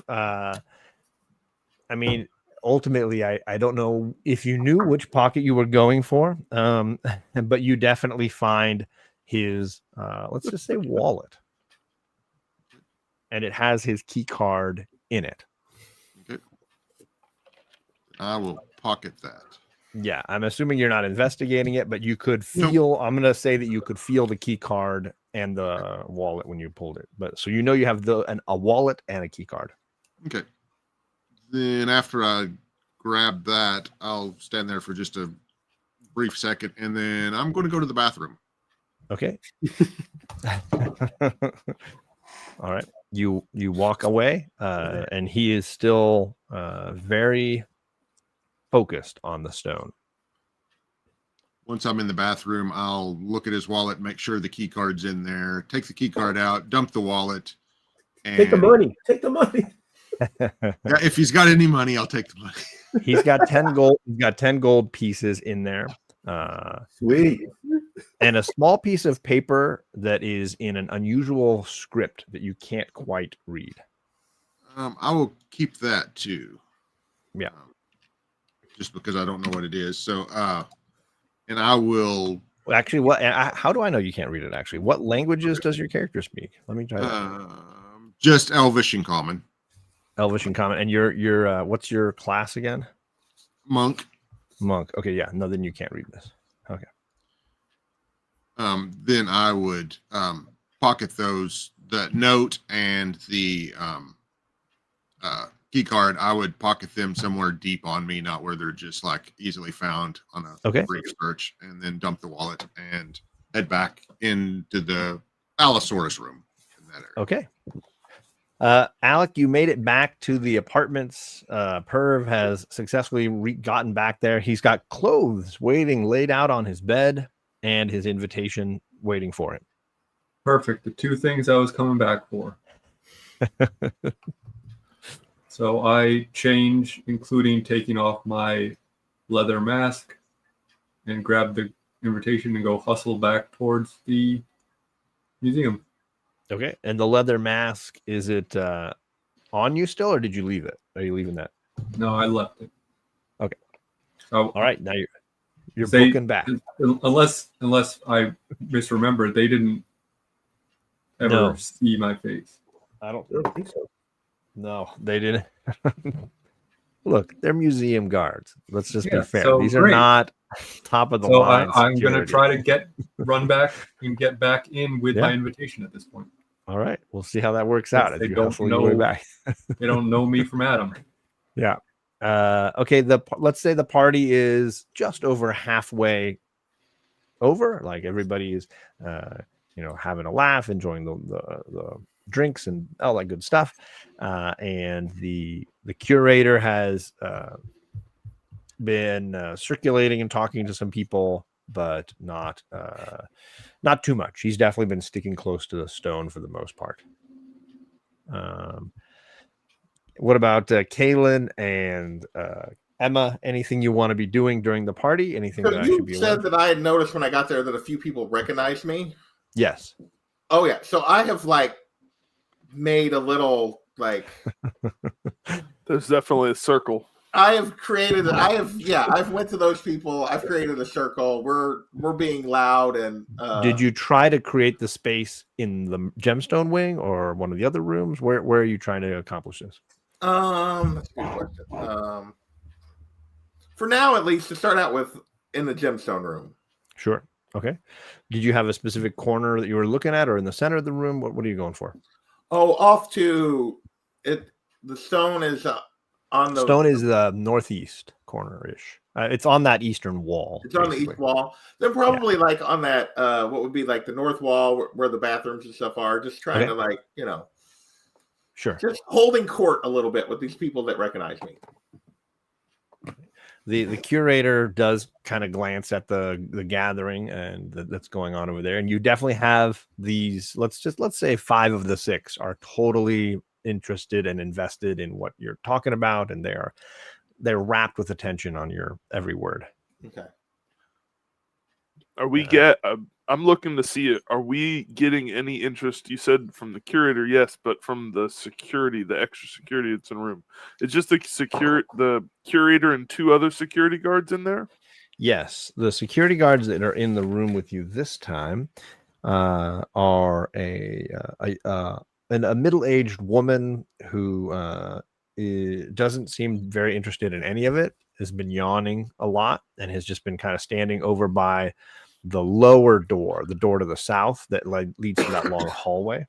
I mean, ultimately, I don't know if you knew which pocket you were going for, but you definitely find his let's just say wallet. And it has his key card in it. Okay. I will pocket that. Yeah, I'm assuming you're not investigating it, but you could Nope. feel. I'm gonna say that you could feel the key card and the wallet when you pulled it. But so you know you have a wallet and a key card. Okay. Then after I grab that, I'll stand there for just a brief second, and then I'm going to go to the bathroom. Okay. All right. You walk away, and he is still very focused on the stone. Once I'm in the bathroom, I'll look at his wallet, make sure the key card's in there, take the key card out, dump the wallet. And Take the money. Take the money. Yeah, if he's got any money, I'll take the money. He's got 10 gold. He's got 10 gold pieces in there. Sweet. And a small piece of paper that is in an unusual script that you can't quite read. I will keep that too. Yeah. Just because I don't know what it is. So, and I will. Actually, how do I know you can't read it? Actually, what languages does your character speak? Let me try that. Just Elvish and Common. Elvish and Common. And your what's your class again? Monk. Monk. Okay, yeah. No, then you can't read this. Okay. Then I would key card, I would pocket them somewhere deep on me, not where they're just like easily found on a Okay. brief search, and then dump the wallet and head back into the Allosaurus room in that area. Okay. Alec, you made it back to the apartments. Perv has successfully gotten back there. He's got clothes waiting, laid out on his bed, and his invitation waiting for him. Perfect. The two things I was coming back for. So I change, including taking off my leather mask, and grab the invitation and go hustle back towards the museum. Okay. And the leather mask, is it on you still, or did you leave it? Are you leaving that? No, I left it. Okay. So, All right. Now you're They- booking back. unless I misremember, they didn't ever No. see my face. I don't I don't think so. No, they didn't. Look, they're museum guards. Let's just be Yeah, fair. so These are great. not top of the So line. I'm going to security. try to run back and get back in with my Yeah. invitation at this point. All right. We'll see how that works Yes, out as they you don't hustle your way know- back. They don't know me from Adam. Yeah. Okay. Let's say the party is just over halfway over. Like everybody is, having a laugh, enjoying the drinks and all that good stuff. And the curator has been circulating and talking to some people, but not too much. He's definitely been sticking close to the stone for the most part. What about Kaylin and Emma? Anything you want to be doing during the party? Anything So that I should you be aware said of? that I had noticed when I got there that a few people recognized me. Yes. Oh yeah, so I have made a little There's definitely a circle. I've went to those people. I've created a circle. We're being loud and Did you try to create the space in the gemstone wing or one of the other rooms? Where are you trying to accomplish this? that's a good question. For now at least, to start out with, in the gemstone room. Sure. Okay. Did you have a specific corner that you were looking at, or in the center of the room? What are you going for? Oh, off to it. The stone is on the Stone is the northeast corner-ish. It's on that eastern wall. It's on the basically. east wall. Then probably on that what would be the north wall where the bathrooms and stuff are. Just trying to Sure. just holding court a little bit with these people that recognize me. The curator does kind of glance at the gathering and that's going on over there, and you definitely have these. Let's say 5 of the 6 are totally interested and invested in what you're talking about, and they're wrapped with attention on your every word. Okay. Are we I'm looking to see it. Are we getting any interest? You said from the curator, yes, but from the security, the extra security that's in the room. It's just the curator and 2 other security guards in there? Yes, the security guards that are in the room with you this time are a middle-aged woman who doesn't seem very interested in any of it, has been yawning a lot, and has just been kind of standing over by the lower door, the door to the south that leads to that long hallway.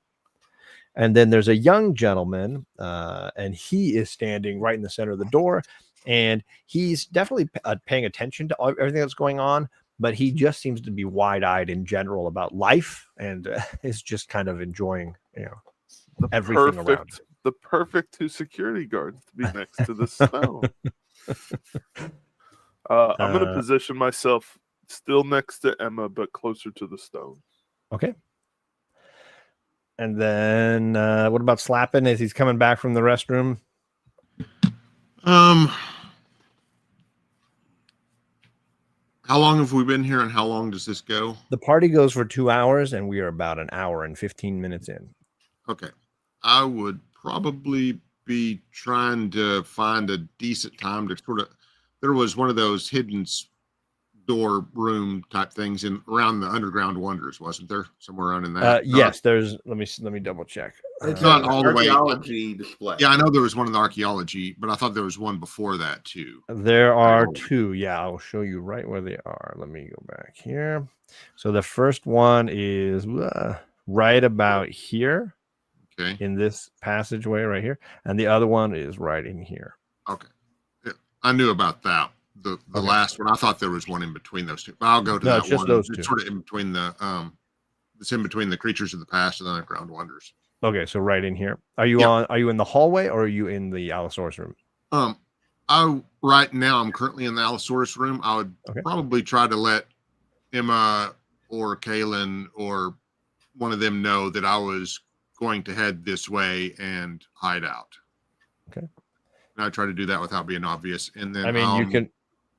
And then there's a young gentleman, and he is standing right in the center of the door, and he's definitely paying attention to everything that's going on, but he just seems to be wide-eyed in general about life, and is just kind of enjoying, everything around. The perfect 2 security guards to be next to the stone. I'm going to position myself still next to Emma, but closer to the stone. Okay. And then what about Slappin' as he's coming back from the restroom? How long have we been here, and how long does this go? The party goes for 2 hours, and we are about an hour and 15 minutes in. Okay. I would probably be trying to find a decent time to there was one of those hidden door room type things around the Underground Wonders, wasn't there? Somewhere around in that. Yes, there's. Let me double check. It's not an all the way. archaeology display. Yeah, I know there was one in the archaeology, but I thought there was one before that too. There are 2. Yeah, I'll show you right where they are. Let me go back here. So the first one is right about here. Okay. in this passageway right here, and the other one is right in here. Okay. Yeah, I knew about that. The Okay. last one, I thought there was one in between those two. But I'll go to No, that it's just one. those It's two. sort of in between the it's in between the creatures of the past and the underground wonders. Okay, so right in here. Are you Yeah. Are you in the hallway or are you in the Allosaurus room? Right now I'm currently in the Allosaurus room. I would Okay. probably try to let Emma or Kaylin or one of them know that I was going to head this way and hide out. Okay. And I try to do that without being obvious. And then I mean,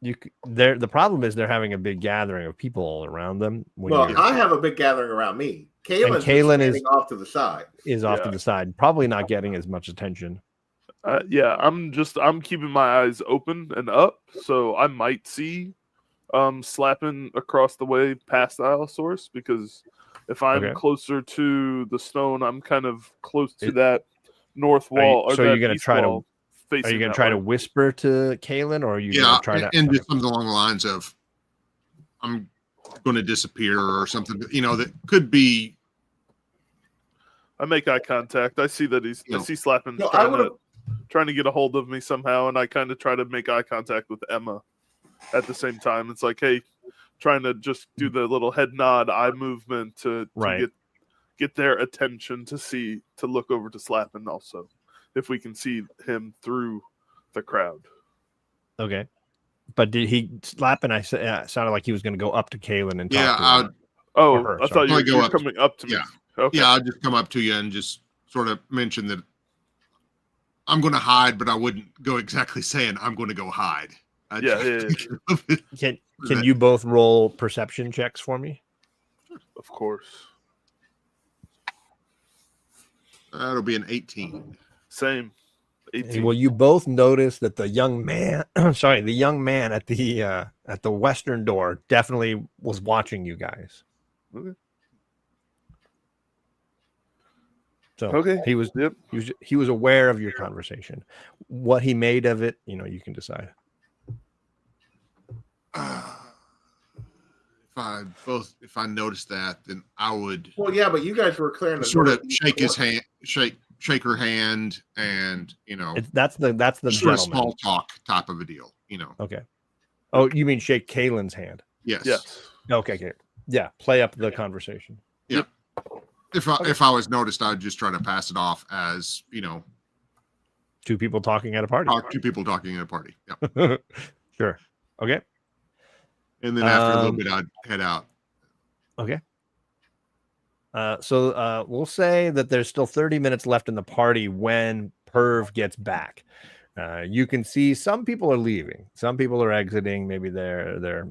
the problem is they're having a big gathering of people all around them. Well, I have a big gathering around me. Kaylin Kaylin off to the side. Is off to the side, probably not getting as much attention. Yeah, I'm keeping my eyes open and up, so I might see slapping across the way past the Allosaurus, because if I'm closer to the stone, I'm kind of close to that north wall. So you're going to try to Are you going to try to whisper to Kaylin, or are you going to try to and just something along the lines of, I'm going to disappear or something, that could be. I make eye contact. I see that I see Slappin No, trying to get a hold of me somehow, and I kind of try to make eye contact with Emma at the same time. It's like, hey, trying to just do the little head nod, eye movement to get their attention to look over to Slappin also, if we can see him through the crowd. Okay. But did he Slappin? I said sounded like he was going to go up to Kaylin and talk to her. I thought you were coming up to me. Yeah. Okay. Yeah, I'll just come up to you and just sort of mention that I'm going to hide, but I wouldn't go exactly saying I'm going to go hide. Can you both roll perception checks for me? Of course. That'll be an 18. Same. 18. Well, you both notice that the young man, the young man at the western door definitely was watching you guys. Okay. So he was aware of your conversation. What he made of it, you can decide. If I noticed that, then I would. Well, yeah, but you guys were clearing the sort of shake his hand, shake her hand, and that's the sort of small talk type of a deal, Okay. Oh, you mean shake Kaylin's hand? Yes. Okay. Yeah. Play up the conversation. Yep. If I was noticed, I'd just try to pass it off as two people talking at a party. Two people talking at a party. Yeah. Sure. Okay. And then after a little bit, I'd head out. Okay. So we'll say that there's still 30 minutes left in the party when Perv gets back. You can see some people are leaving, some people are exiting. Maybe they're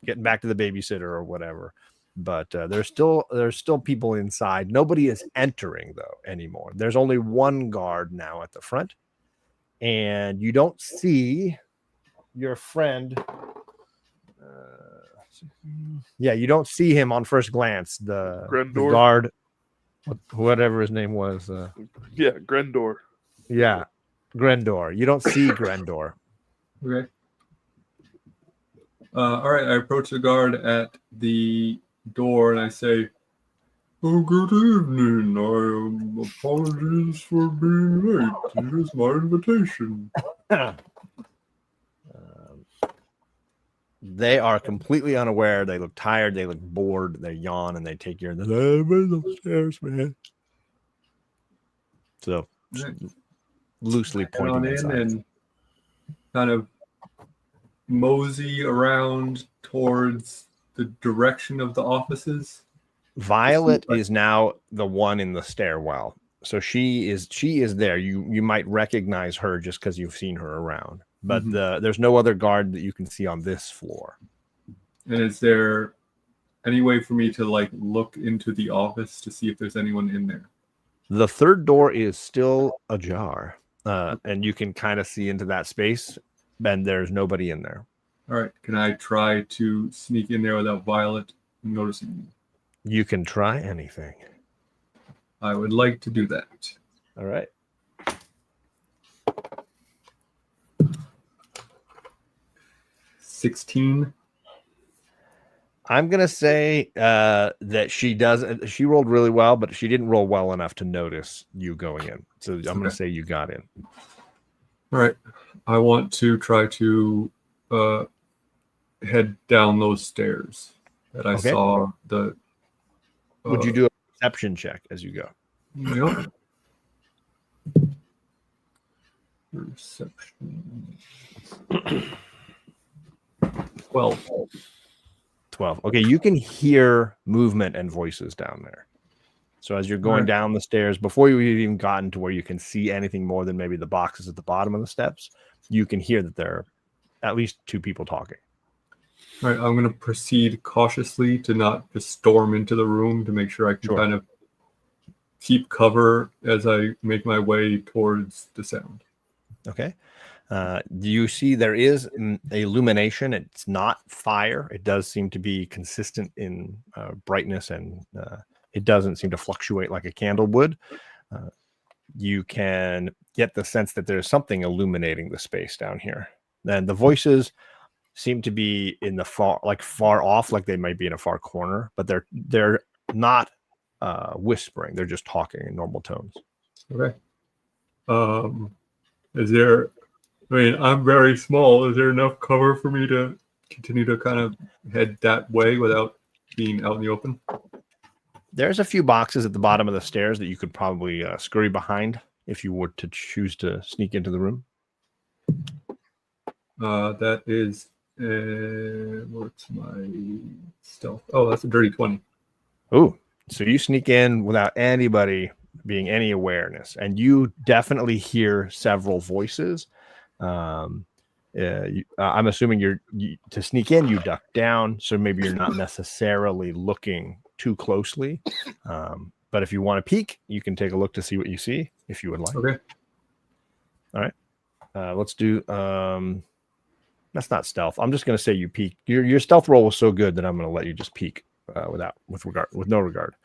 getting back to the babysitter or whatever. But there's still people inside. Nobody is entering though anymore. There's only one guard now at the front, and you don't see your friend. You don't see him on first glance. The guard, whatever his name was. Grendor. Yeah, Grendor. You don't see Grendor. Okay. All right. I approach the guard at the door and I say, "Oh, good evening. I apologies for being late. Here's my invitation." They are completely unaware. They look tired. They look bored. They yawn and they take your upstairs, man. So loosely pointing inside. And kind of mosey around towards the direction of the offices. Violet is now the one in the stairwell. So she is there. You might recognize her just because you've seen her around. But there's no other guard that you can see on this floor. And is there any way for me to look into the office to see if there's anyone in there? The third door is still ajar, and you can kind of see into that space, and there's nobody in there. All right. Can I try to sneak in there without Violet noticing me? You can try anything. I would like to do that. All right. I'm gonna say that she does. She rolled really well, but she didn't roll well enough to notice you going in. So I'm gonna say you got in. All right. I want to try to head down those stairs that I Okay. saw. The Would you do a perception check as you go? Yep. Perception. 12. 12. Okay, you can hear movement and voices down there. So as you're going Right. down the stairs, before you've even gotten to where you can see anything more than maybe the boxes at the bottom of the steps, you can hear that there are at least two people talking. All right, I'm going to proceed cautiously to not just storm into the room to make sure I can Sure. kind of keep cover as I make my way towards the sound. Okay. You see there is a illumination. It's not fire. It does seem to be consistent in brightness, and it doesn't seem to fluctuate like a candle would. You can get the sense that there's something illuminating the space down here. And the voices seem to be in the far off, like they might be in a far corner, but they're not whispering. They're just talking in normal tones. Okay. Is there, I mean, I'm very small. Is there enough cover for me to continue to kind of head that way without being out in the open? There's a few boxes at the bottom of the stairs that you could probably scurry behind if you were to choose to sneak into the room. That is, what's my stealth? Oh, that's a dirty 20. Ooh, so you sneak in without anybody being any awareness, and you definitely hear several voices. I'm assuming to sneak in, you duck down, so maybe you're not necessarily looking too closely. But if you want to peek, you can take a look to see what you see if you would like. Okay. All right. Let's do. That's not stealth. I'm just going to say you peek. Your stealth roll was so good that I'm going to let you just peek with no regard.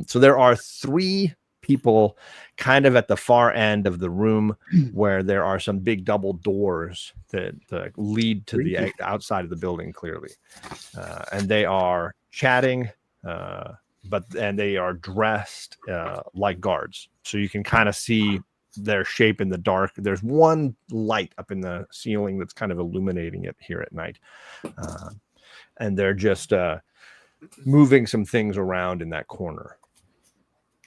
So there are three people kind of at the far end of the room where there are some big double doors that lead to the outside of the building clearly. And they are chatting, and they are dressed like guards. So you can kind of see their shape in the dark. There's one light up in the ceiling that's kind of illuminating it here at night. And they're just moving some things around in that corner.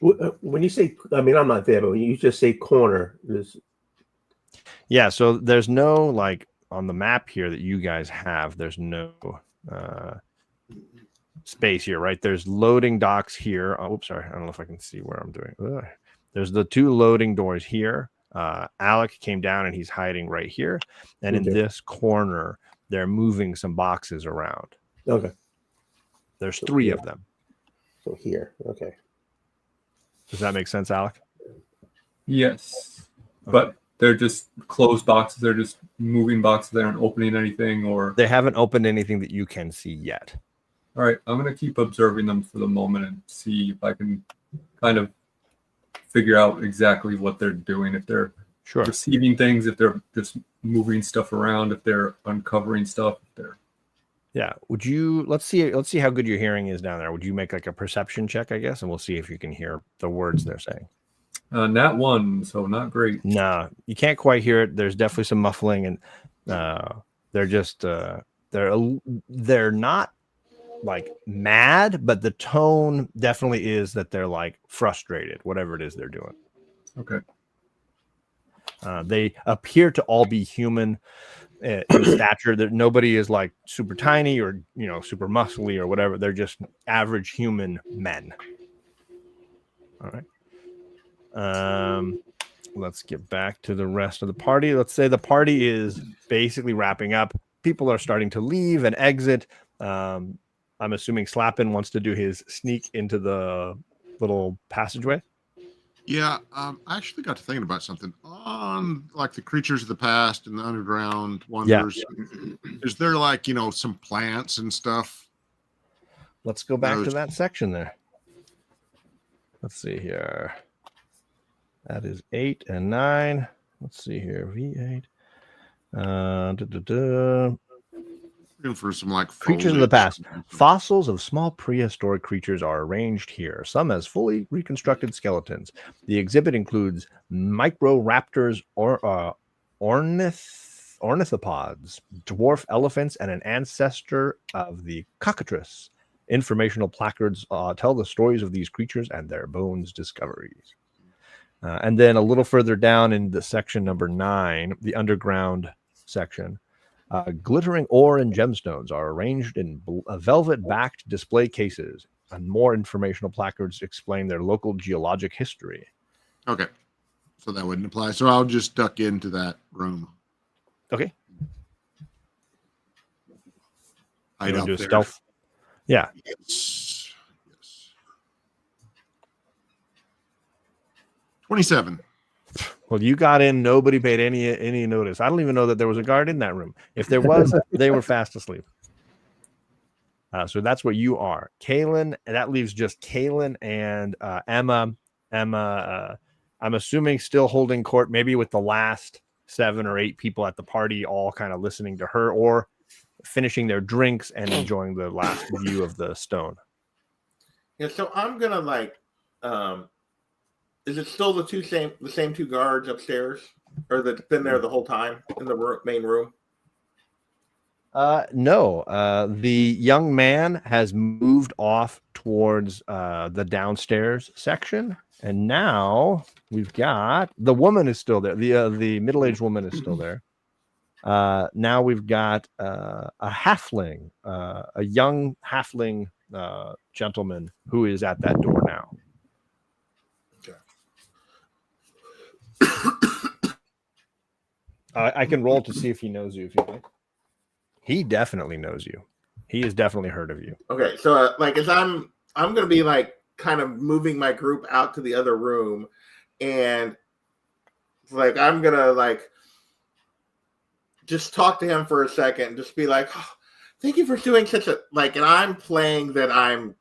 When you say, I mean, I'm not there, but when you just say corner, Yeah, so there's no, like, on the map here that you guys have, there's no space here, right? There's loading docks here. Oh, oops, sorry. I don't know if I can see where I'm doing. Ugh. There's the two loading doors here. Alec came down and he's hiding right here. And in this corner, they're moving some boxes around. Okay. There's three of them. So here, okay. Does that make sense, Alec? Yes. Okay. But they're just closed boxes. They're just moving boxes. They aren't opening anything, or They haven't opened anything that you can see yet. all right. I'm gonna keep observing them for the moment and see if I can kind of figure out exactly what they're doing. If they're Sure. receiving things, if they're just moving stuff around, if they're uncovering stuff, if they're Yeah. Would you let's see how good your hearing is down there. Would you make like a perception check, I guess, and we'll see if you can hear the words they're saying. nat 1, so not great. No, you can't quite hear it. There's definitely some muffling, and they're just they're not like mad, but the tone definitely is that they're like frustrated, whatever it is they're doing. Okay. They appear to all be human in stature. That nobody is like super tiny or super muscly or whatever. They're just average human men. All right. Let's get back to the rest of the party. Let's say the party is basically wrapping up. People are starting to leave and exit. I'm assuming Slappin wants to do his sneak into the little passageway. Yeah, I actually got to thinking about something on like the creatures of the past and the underground wonders. Yeah. Is there like some plants and stuff? Let's go back to that section there. Let's see here. That is 8 and 9. Let's see here. V8. Looking for some like Creatures of the foliage. past. Fossils of small prehistoric creatures are arranged here, some as fully reconstructed skeletons. The exhibit includes microraptors or ornithopods, dwarf elephants, and an ancestor of the cockatrice. Informational placards tell the stories of these creatures and their bones discoveries. And then a little further down in the section number 9, the underground section, glittering ore and gemstones are arranged in velvet-backed display cases, and more informational placards explain their local geologic history. Okay. So that wouldn't apply. So I'll just duck into that room. Okay. Hide out Do a there. stealth. Yeah. Yes. Yes. 27. Well, you got in. Nobody paid any notice. I don't even know that there was a guard in that room. If there was, they were fast asleep. So that's what you are. Kaylin, that leaves just Kaylin and Emma. Emma, I'm assuming still holding court, maybe with the last 7 or 8 people at the party, all kind of listening to her or finishing their drinks and enjoying the last view of the stone. Yeah, so I'm gonna is it still the same 2 guards upstairs, or that's been there the whole time in the main room? No, the young man has moved off towards the downstairs section, and now we've got the woman is still there. The middle-aged woman is still there. Now we've got a halfling, a young halfling gentleman who is at that door now. I can roll to see if he knows you if you like. He definitely knows you. He has definitely heard of you. Okay, so as I'm gonna be kind of moving my group out to the other room, and I'm gonna just talk to him for a second and just be like, oh, thank you for doing such a and I'm playing that I'm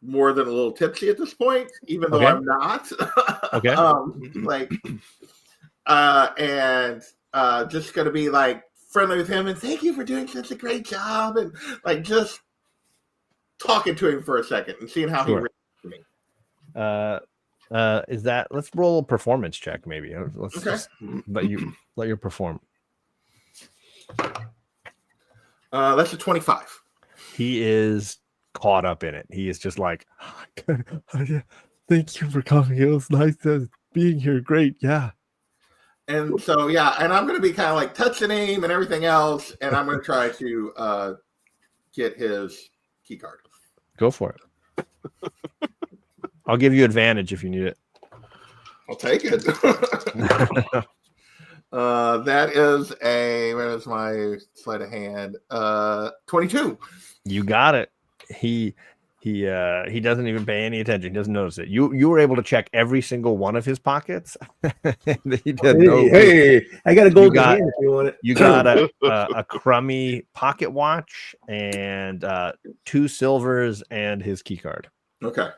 more than a little tipsy at this point, even though I'm not. Okay. And just gonna be friendly with him and thank you for doing such a great job, and just talking to him for a second and seeing how he reacts to me. Is that, let's roll a performance check maybe. Let's just let you perform. That's a 25. He is caught up in it. He is just like, thank you for coming. It was nice being here. Great. Yeah. And so, and I'm going to be kind of touching him and everything else. And I'm going to try to get his key card. Go for it. I'll give you advantage if you need it. I'll take it. That is where is my sleight of hand? 22. You got it. He doesn't even pay any attention. He doesn't notice it. You were able to check every single one of his pockets. He did hey, I got a golden hand if you want it. You got a crummy pocket watch and 2 silvers and his key card. Okay,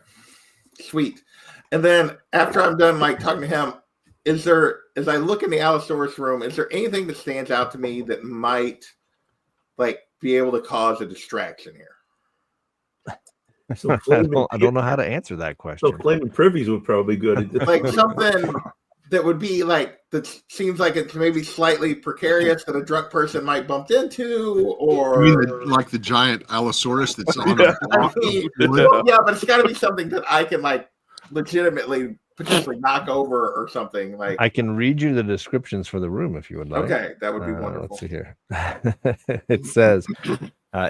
sweet. And then after I'm done talking to him, as I look in the Allosaurus room, is there anything that stands out to me that might be able to cause a distraction here? So I don't know how to answer that question. So flaming privies would probably be good. Something that would be that seems like it's maybe slightly precarious that a drunk person might bump into, or You mean the giant Allosaurus that's on yeah, but it's got to be something that I can legitimately potentially knock over or something. I can read you the descriptions for the room if you would like. Okay, that would be wonderful. Let's see here. It says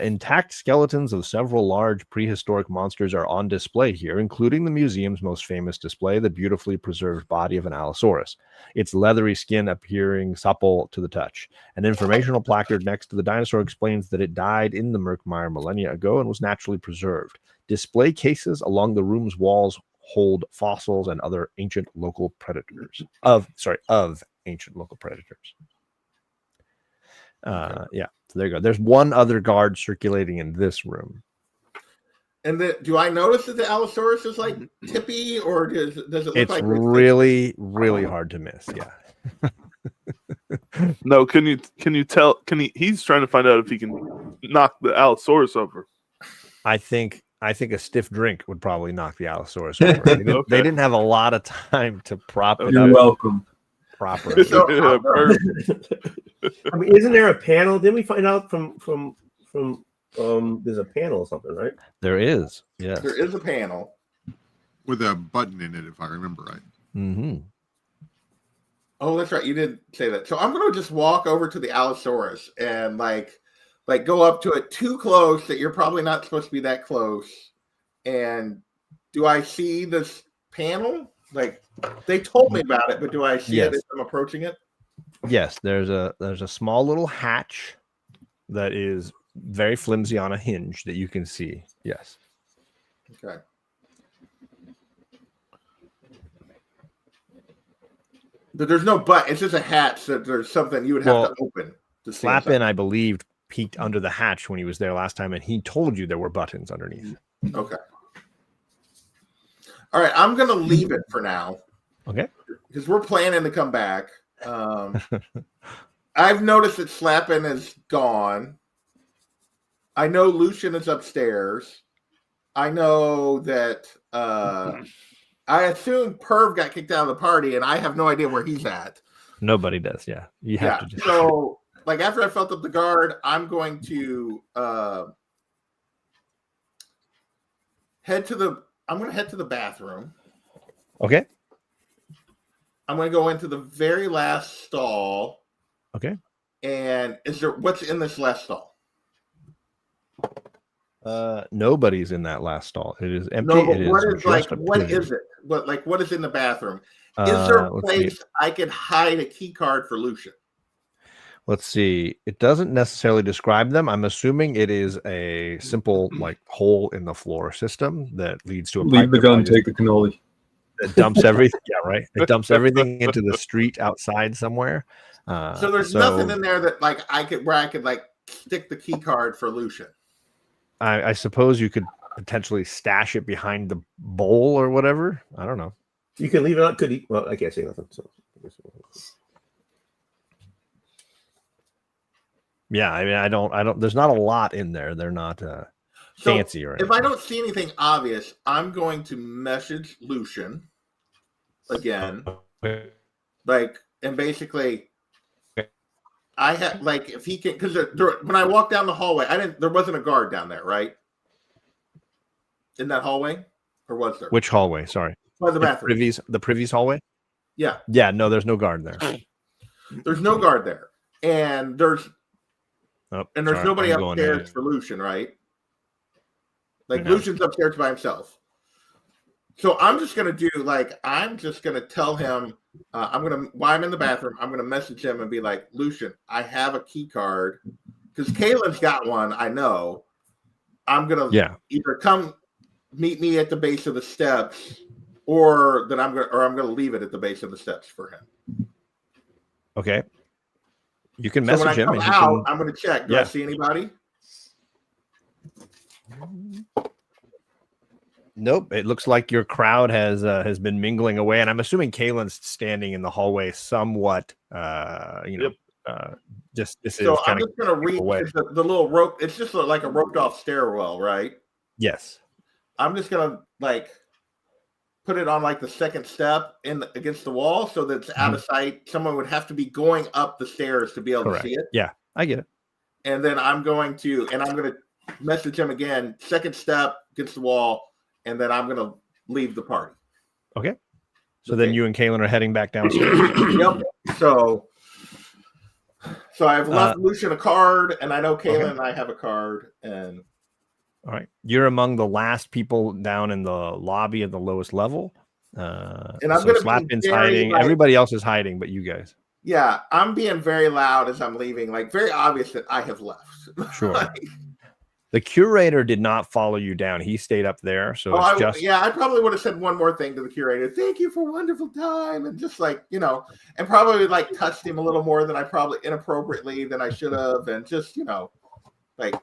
intact skeletons of several large prehistoric monsters are on display here, including the museum's most famous display, the beautifully preserved body of an Allosaurus, its leathery skin appearing supple to the touch. An informational placard next to the dinosaur explains that it died in the Murkmire millennia ago and was naturally preserved. Display cases along the room's walls hold fossils and other ancient local predators of ancient local predators. Yeah, so there you go. There's one other guard circulating in this room. And do I notice that the Allosaurus is tippy, or does it look it's really, really hard to miss? Yeah. No, can you tell? He's trying to find out if he can knock the Allosaurus over. I think a stiff drink would probably knock the Allosaurus over. They Okay. didn't have a lot of time to prop it You're up welcome. properly. So, Yeah, perfect. I mean, isn't there a panel? Didn't we find out from there's a panel or something, right? There is, yes. there is a panel. with a button in it, if I remember right. Mm-hmm. Oh, that's right. You did say that. So I'm going to just walk over to the Allosaurus and like go up to it too close that you're probably not supposed to be that close. And do I see this panel? Like they told me about it, but do I see it as I'm approaching it? Yes, there's a small little hatch that is very flimsy on a hinge that you can see. Yes. Okay. But there's no button. It's just a hatch that there's something you would have to open. To see Slapin, inside. I believe, peeked under the hatch when he was there last time, and he told you there were buttons underneath. Okay. All right, I'm going to leave it for now. Okay. Because we're planning to come back. I've noticed that Slappin is gone. I know Lucian is upstairs. I know that I assume Perv got kicked out of the party, and I have no idea where he's at. Nobody does. Yeah, you have to just. So, like after I felt up the guard, I'm going to head to the bathroom. Okay. I'm going to go into the very last stall. Okay. And what's in this last stall? Nobody's in that last stall. It is empty. No, but it what is is like? just a What prison. is it? What is in the bathroom? Is there a let's place see. I could hide a key card for Lucian? Let's see. It doesn't necessarily describe them. I'm assuming it is a simple like hole in the floor system that leads to a Leave pipe the that gun, probably take the cannoli. It dumps everything. Yeah, right. It dumps everything into the street outside somewhere. So there's nothing in there that like I could like stick the key card for Lucian. I suppose you could potentially stash it behind the bowl or whatever. I don't know. You can leave it out. Could he? Well, I can't say nothing. So. Yeah, I mean, I don't. There's not a lot in there. They're not fancy or anything. If I don't see anything obvious, I'm going to message Lucian again. And basically, I had like if he can because when I walked down the hallway, there wasn't a guard down there, right? In that hallway, or was there? Which hallway? Sorry. By the bathroom. The Privy's hallway. Yeah. Yeah. No, there's no guard there. There's no guard there, and there's Sorry, nobody I'm going upstairs in. for Lucian, right? Like No. Lucian's upstairs by himself. So I'm just gonna tell him while I'm in the bathroom, I'm gonna message him and be like, Lucian, I have a key card because Kaylin's got one. I know. I'm gonna either come meet me at the base of the steps, or I'm gonna leave it at the base of the steps for him. Okay. You can So message him. when I come out, I'm gonna check. Do I see anybody? Nope. It looks like your crowd has been mingling away, and I'm assuming Kaylin's standing in the hallway, somewhat. Just this So is I'm kind just gonna reach the little rope. It's just like a roped off stairwell, right? Yes. I'm just gonna like put it on like the second step against the wall so that it's out of sight. Someone would have to be going up the stairs to be able to see it. Yeah, I get it. And then I'm going to message him again, second step against the wall, and then I'm gonna leave the party. Okay. So then you and Kaylin are heading back downstairs. Yep. So I've left Lucian a card, and I know Kaylin and I have a card, and all right. You're among the last people down in the lobby at the lowest level. And I'm so gonna Slapin's be very, hiding. Everybody else is hiding, but you guys. Yeah, I'm being very loud as I'm leaving, like very obvious that I have left. Sure. The curator did not follow you down. He stayed up there. So I probably would have said one more thing to the curator. Thank you for a wonderful time. And just like, and probably like touched him a little more than I probably inappropriately than I should have. And just, like.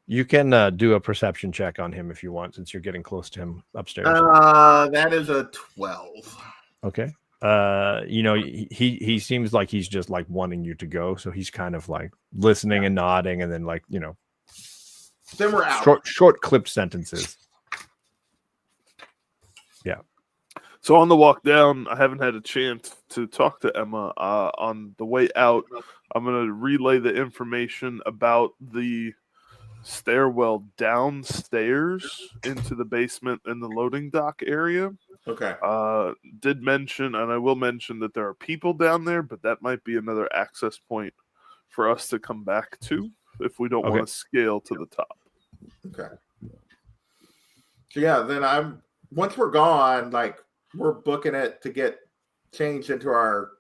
You can do a perception check on him if you want, since you're getting close to him upstairs. That is a 12. Okay. You know, he seems like he's just like wanting you to go, so he's kind of like listening and nodding, and then like, you know, Then we're out. short clipped sentences. Yeah. So on the walk down, I haven't had a chance to talk to Emma. On the way out, I'm going to relay the information about the stairwell downstairs into the basement and the loading dock area. Okay. Did mention, and I will mention, that there are people down there, but that might be another access point for us to come back to if we don't want to scale to the top. Okay. So yeah, then once we're gone, like we're booking it to get changed into our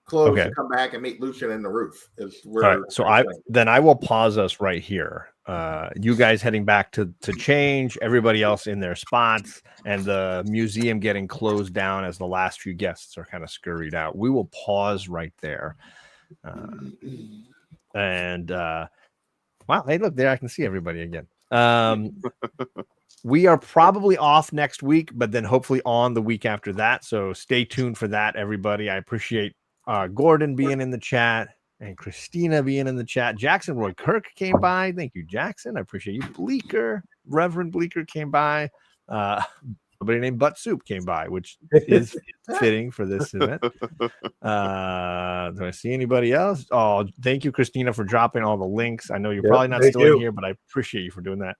clothes to come back and meet Lucian in the roof. All right. So I will pause us right here. You guys heading back to change, everybody else in their spots, and the museum getting closed down as the last few guests are kind of scurried out. We will pause right there. Wow, hey, look there, I can see everybody again. We are probably off next week, but then hopefully on the week after that. So stay tuned for that, everybody. I appreciate Gordon being in the chat and Christina being in the chat. Jackson Roy Kirk came by. Thank you, Jackson. I appreciate you. Bleeker, Reverend Bleeker came by. Somebody named Butt Soup came by, which is fitting for this event. Do I see anybody else? Oh, thank you, Christina, for dropping all the links. I know you're probably not still in here, but I appreciate you for doing that.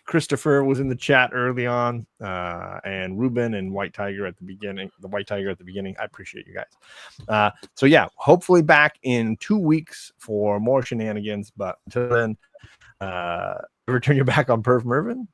Christopher was in the chat early on, and Ruben and White Tiger at the beginning. The White Tiger at the beginning. I appreciate you guys. So yeah, hopefully back in 2 weeks for more shenanigans. But until then, ever turn your back on Perv Mervin?